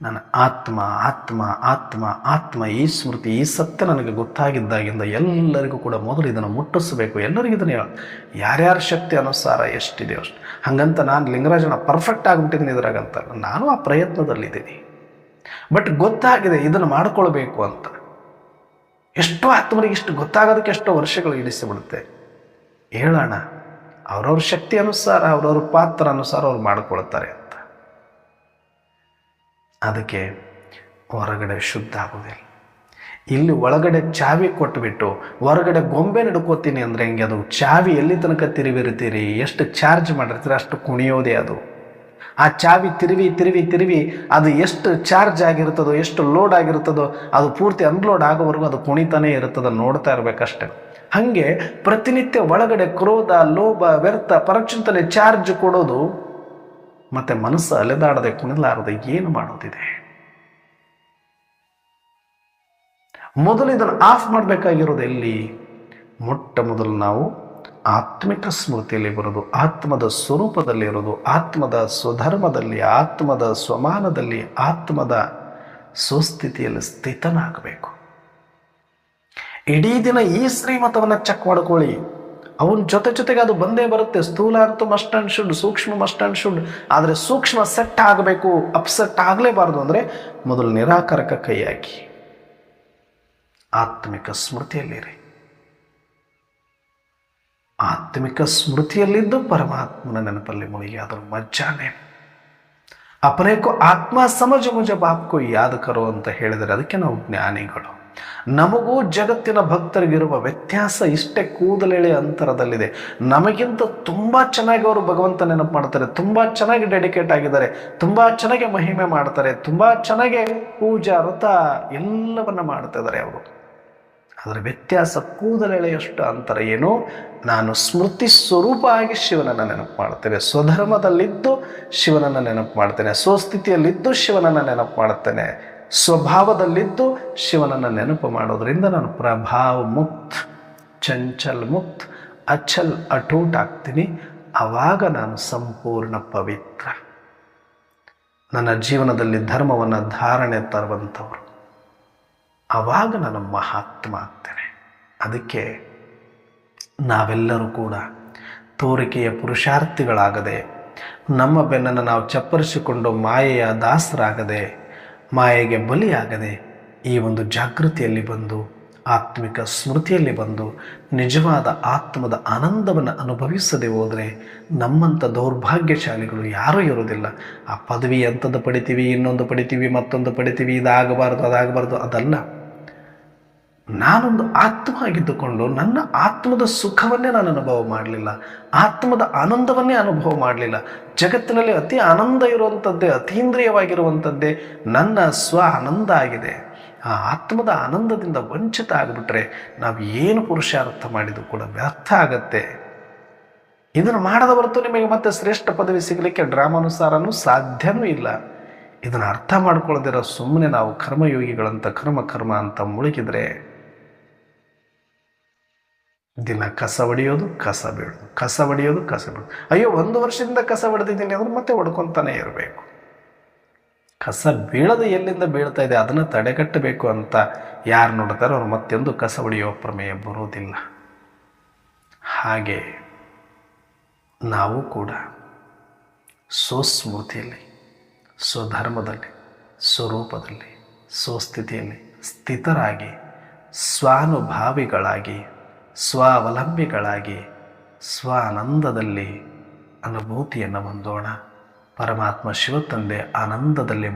ನನ್ನ ಆತ್ಮ ಆತ್ಮ ಆತ್ಮ ಆತ್ಮ ಈ ಸ್ಮೃತಿ ಈ ಸತ್ಯ ನನಗೆ ಗೊತ್ತಾಗಿದ್ದಾಗಿಂದ ಎಲ್ಲರಿಗೂ ಕೂಡ ಮೊದಲು ಇದನ್ನು ಮುಟ್ಟಿಸಬೇಕು. ಎಲ್ಲರಿಗೂ ಇದನ್ನು ಯಾರ್ಯಾರ ಶಕ್ತಿ ಅನುಸಾರ ಎಷ್ಟಿದೆಯೋ ಅಷ್ಟು. ಹಾಗಂತ ನಾನು ಲಿಂಗರಾಜನ ಪರ್ಫೆಕ್ಟ್ ಆಗಿಬಿಟ್ಟಿದ್ದೀನಿ ಇದ್ರಾಗಂತ, ನಾನು ಆ ಪ್ರಯತ್ನದಲ್ಲಿದ್ದೀನಿ. ಬಟ್ ಗೊತ್ತಾಗಿದೆ ಇದನ್ನು ಮಾಡ್ಕೊಳ್ಬೇಕು ಅಂತ. ಎಷ್ಟೋ ಆತ್ಮರಿಗೆ ಇಷ್ಟು ಗೊತ್ತಾಗೋದಕ್ಕೆ ಎಷ್ಟೋ ವರ್ಷಗಳು ಹಿಡಿಸಿಬಿಡುತ್ತೆ. ಹೇಳೋಣ, ಅವ್ರವ್ರ ಶಕ್ತಿ ಅನುಸಾರ ಅವ್ರವ್ರ ಪಾತ್ರ ಅನುಸಾರ ಅವ್ರು ಮಾಡ್ಕೊಳ್ತಾರೆ ಅಂತ. ಅದಕ್ಕೆ ಹೊರಗಡೆ ಶುದ್ಧ ಆಗೋದಿಲ್ಲ. ಇಲ್ಲಿ ಒಳಗಡೆ ಚಾವಿ ಕೊಟ್ಟುಬಿಟ್ಟು ಹೊರಗಡೆ ಗೊಂಬೆ ನಡ್ಕೋತೀನಿ ಅಂದರೆ ಹೆಂಗೆ? ಅದು ಚಾವಿ ಎಲ್ಲಿ ತನಕ ತಿರುವಿರ್ತೀರಿ, ಎಷ್ಟು ಚಾರ್ಜ್ ಮಾಡಿರ್ತೀರಿ ಅಷ್ಟು ಕುಣಿಯೋದೇ ಅದು. ಆ ಚಾವಿ ತಿರುವಿ ತಿರುವಿ ತಿರುವಿ ಅದು ಎಷ್ಟು ಚಾರ್ಜ್ ಆಗಿರ್ತದೋ, ಎಷ್ಟು ಲೋಡ್ ಆಗಿರ್ತದೋ, ಅದು ಪೂರ್ತಿ ಅನ್ಲೋಡ್ ಆಗೋವರೆಗೂ ಅದು ಕುಣಿತಾನೇ ಇರ್ತದೆ, ನೋಡ್ತಾ ಇರಬೇಕಷ್ಟೆ. ಹಾಗೆ ಪ್ರತಿನಿತ್ಯ ಒಳಗಡೆ ಕ್ರೋಧ, ಲೋಭ, ವ್ಯರ್ಥ, ಪರಚಿಂತನೆ ಚಾರ್ಜ್ ಕೊಡೋದು, ಮತ್ತೆ ಮನಸ್ಸು ಅಲೆದಾಡದೆ ಕುಣಿಲಾರದೆ ಏನು ಮಾಡೋದಿದೆ? ಮೊದಲು ಇದನ್ನು ಆಫ್ ಮಾಡಬೇಕಾಗಿರೋದು ಎಲ್ಲಿ? ಮೊಟ್ಟ ಮೊದಲು ನಾವು ಆತ್ಮಿಕ ಸ್ಮೃತಿಯಲ್ಲಿ ಬರೋದು, ಆತ್ಮದ ಸ್ವರೂಪದಲ್ಲಿ ಇರೋದು, ಆತ್ಮದ ಸ್ವಧರ್ಮದಲ್ಲಿ, ಆತ್ಮದ ಸ್ವಮಾನದಲ್ಲಿ, ಆತ್ಮದ ಸ್ವಸ್ಥಿತಿಯಲ್ಲಿ ಸ್ಥಿತನಾಗಬೇಕು. ಇಡೀ ದಿನ ಈ ಶ್ರೀಮತವನ್ನು ಚೆಕ್ ಮಾಡ್ಕೊಳ್ಳಿ. ಅವನ ಜೊತೆಗೆ ಅದು ಬಂದೇ ಬರುತ್ತೆ. ಸ್ಥೂಲ ಅಂತೂ ಮಸ್ಟ್ ಆ್ಯಂಡ್ ಶುಡ್, ಸೂಕ್ಷ್ಮ ಮಸ್ಟ್ ಆ್ಯಂಡ್ ಶುಡ್. ಆದರೆ ಸೂಕ್ಷ್ಮ ಸೆಟ್ ಆಗಬೇಕು, ಅಪ್ಸೆಟ್ ಆಗಲೇಬಾರ್ದು ಅಂದರೆ ಮೊದಲು ನಿರಾಕಾರಕ ಕೈ ಹಾಕಿ ಆತ್ಮಿಕ ಸ್ಮೃತಿಯಲ್ಲಿರಿ. ಆತ್ಮಿಕ ಸ್ಮೃತಿಯಲ್ಲಿದ್ದು ಪರಮಾತ್ಮನ ನೆನಪಲ್ಲಿ ಮುಳುಗಿ ಅದರ ಮಜ್ಜಾನೆ. अपने को आत्मा समझ मुझे बाप को याद करो ಅಂತ ಹೇಳಿದರೆ ಅದಕ್ಕೆ ನಾವು ಜ್ಞಾನಿಗಳು. ನಮಗೂ ಜಗತ್ತಿನ ಭಕ್ತರಿಗಿರುವ ವ್ಯತ್ಯಾಸ ಇಷ್ಟೇ, ಕೂದಲೆಳೆ ಅಂತರದಲ್ಲಿದೆ. ನಮಗಿಂತ ತುಂಬ ಚೆನ್ನಾಗಿ ಅವರು ಭಗವಂತ ನೆನಪು ಮಾಡ್ತಾರೆ, ತುಂಬ ಚೆನ್ನಾಗಿ ಡೆಡಿಕೇಟ್ ಆಗಿದ್ದಾರೆ, ತುಂಬ ಚೆನ್ನಾಗಿ ಮಹಿಮೆ ಮಾಡ್ತಾರೆ, ತುಂಬ ಚೆನ್ನಾಗಿ ಪೂಜಾ ವ್ರತ ಎಲ್ಲವನ್ನ ಮಾಡ್ತಾ ಇದ್ದಾರೆ ಅವರು. ಅದರ ವ್ಯತ್ಯಾಸ ಕೂದಲೆಳೆಯಷ್ಟು ಅಂತರ ಏನು? ನಾನು ಸ್ಮೃತಿ ಸ್ವರೂಪ ಆಗಿ ಶಿವನನ್ನು ನೆನಪು ಮಾಡ್ತೇನೆ, ಸ್ವಧರ್ಮದಲ್ಲಿದ್ದು ಶಿವನನ್ನು ನೆನಪು ಮಾಡ್ತೇನೆ, ಸ್ವಸ್ಥಿತಿಯಲ್ಲಿದ್ದು ಶಿವನನ್ನು ನೆನಪು ಮಾಡ್ತೇನೆ, ಸ್ವಭಾವದಲ್ಲಿದ್ದು ಶಿವನನ್ನು ನೆನಪು ಮಾಡೋದ್ರಿಂದ ನಾನು ಪ್ರಭಾವ ಮುಕ್ತ, ಚಂಚಲ್ ಮುಕ್ತ, ಅಚಲ್ ಅಟೂಟ್ ಆಗ್ತೀನಿ. ಆವಾಗ ನಾನು ಸಂಪೂರ್ಣ ಪವಿತ್ರ. ನನ್ನ ಜೀವನದಲ್ಲಿ ಧರ್ಮವನ್ನು ಧಾರಣೆ ತರುವಂಥವ್ರು. ಆವಾಗ ನಾನು ಮಹಾತ್ಮ ಆಗ್ತೇನೆ. ಅದಕ್ಕೆ ನಾವೆಲ್ಲರೂ ಕೂಡ ತೋರಿಕೆಯ ಪುರುಷಾರ್ಥಿಗಳಾಗದೆ, ನಮ್ಮ ಬೆನ್ನನ್ನು ನಾವು ಚಪ್ಪರಿಸಿಕೊಂಡು ಮಾಯೆಯ ದಾಸರಾಗದೆ, ಮಾಯೆಗೆ ಬಲಿಯಾಗದೆ, ಈ ಒಂದು ಜಾಗೃತಿಯಲ್ಲಿ ಬಂದು, ಆತ್ಮಿಕ ಸ್ಮೃತಿಯಲ್ಲಿ ಬಂದು ನಿಜವಾದ ಆತ್ಮದ ಆನಂದವನ್ನು ಅನುಭವಿಸದೆ ಹೋದರೆ ನಮ್ಮಂಥ ದೌರ್ಭಾಗ್ಯಶಾಲಿಗಳು ಯಾರೂ ಇರೋದಿಲ್ಲ. ಆ ಪದವಿ ಅಂಥದ್ದು ಪಡಿತೀವಿ, ಇನ್ನೊಂದು ಪಡಿತೀವಿ, ಮತ್ತೊಂದು ಪಡಿತೀವಿ, ಇದಾಗಬಾರ್ದು ಅದಾಗಬಾರ್ದು, ಅದಲ್ಲ. ನಾನೊಂದು ಆತ್ಮ ಆಗಿದ್ದುಕೊಂಡು ನನ್ನ ಆತ್ಮದ ಸುಖವನ್ನೇ ನಾನು ಅನುಭವ ಮಾಡಲಿಲ್ಲ, ಆತ್ಮದ ಆನಂದವನ್ನೇ ಅನುಭವ ಮಾಡಲಿಲ್ಲ. ಜಗತ್ತಿನಲ್ಲಿ ಅತಿ ಆನಂದ ಇರುವಂಥದ್ದೇ, ಅತೀಂದ್ರಿಯವಾಗಿರುವಂಥದ್ದೇ ನನ್ನ ಸ್ವ ಆನಂದ ಆಗಿದೆ. ಆ ಆತ್ಮದ ಆನಂದದಿಂದ ವಂಚಿತ ಆಗಿಬಿಟ್ರೆ ನಾವು ಏನು ಪುರುಷಾರ್ಥ ಮಾಡಿದ್ದು ಕೂಡ ವ್ಯರ್ಥ ಆಗತ್ತೆ. ಇದನ್ನು ಮಾಡದ ಹೊರತು ನಿಮಗೆ ಮತ್ತೆ ಶ್ರೇಷ್ಠ ಪದವಿ ಸಿಗಲಿಕ್ಕೆ ಡ್ರಾಮಾನುಸಾರನೂ ಸಾಧ್ಯವೂ ಇಲ್ಲ. ಇದನ್ನು ಅರ್ಥ ಮಾಡ್ಕೊಳ್ಳದಿರೋ ಸುಮ್ಮನೆ ನಾವು ಕರ್ಮಯೋಗಿಗಳಂತ ಕರ್ಮ ಅಂತ ಮುಳುಗಿದ್ರೆ ದಿನ ಕಸ ಹೊಡೆಯೋದು, ಕಸ ಬೀಳೋದು, ಕಸ ಹೊಡೆಯೋದು, ಕಸ ಬೀಳೋದು. ಅಯ್ಯೋ 1 ವರ್ಷದಿಂದ ಕಸ ಹೊಡೆದಿದ್ದೀನಿ ಅಂದ್ರೆ ಮತ್ತೆ ಹೊಡ್ಕೊತಾನೆ ಇರಬೇಕು. ಕಸ ಬೀಳದು ಎಲ್ಲಿಂದ ಬೀಳ್ತಾ ಇದೆ ಅದನ್ನು ತಡೆಗಟ್ಟಬೇಕು ಅಂತ ಯಾರು ನೋಡ್ತಾರೋ ಅವ್ರು ಮತ್ತೆಂದು ಕಸ ಹೊಡೆಯೋ ಪ್ರಮೇಯ ಬರೋದಿಲ್ಲ. ಹಾಗೆ ನಾವು ಕೂಡ ಸ್ವಸ್ಮೃತಿಯಲ್ಲಿ, ಸ್ವಧರ್ಮದಲ್ಲಿ, ಸ್ವರೂಪದಲ್ಲಿ, ಸ್ವಸ್ಥಿತಿಯಲ್ಲಿ ಸ್ಥಿತರಾಗಿ, ಸ್ವಾನುಭಾವಿಗಳಾಗಿ, ಸ್ವಾವಲಂಬಿಗಳಾಗಿ, ಸ್ವಾನಂದದಲ್ಲಿ ಅನುಭೂತಿಯನ್ನು ಹೊಂದೋಣ. ಪರಮಾತ್ಮ ಶಿವತಂದೆ ಆನಂದದಲ್ಲಿ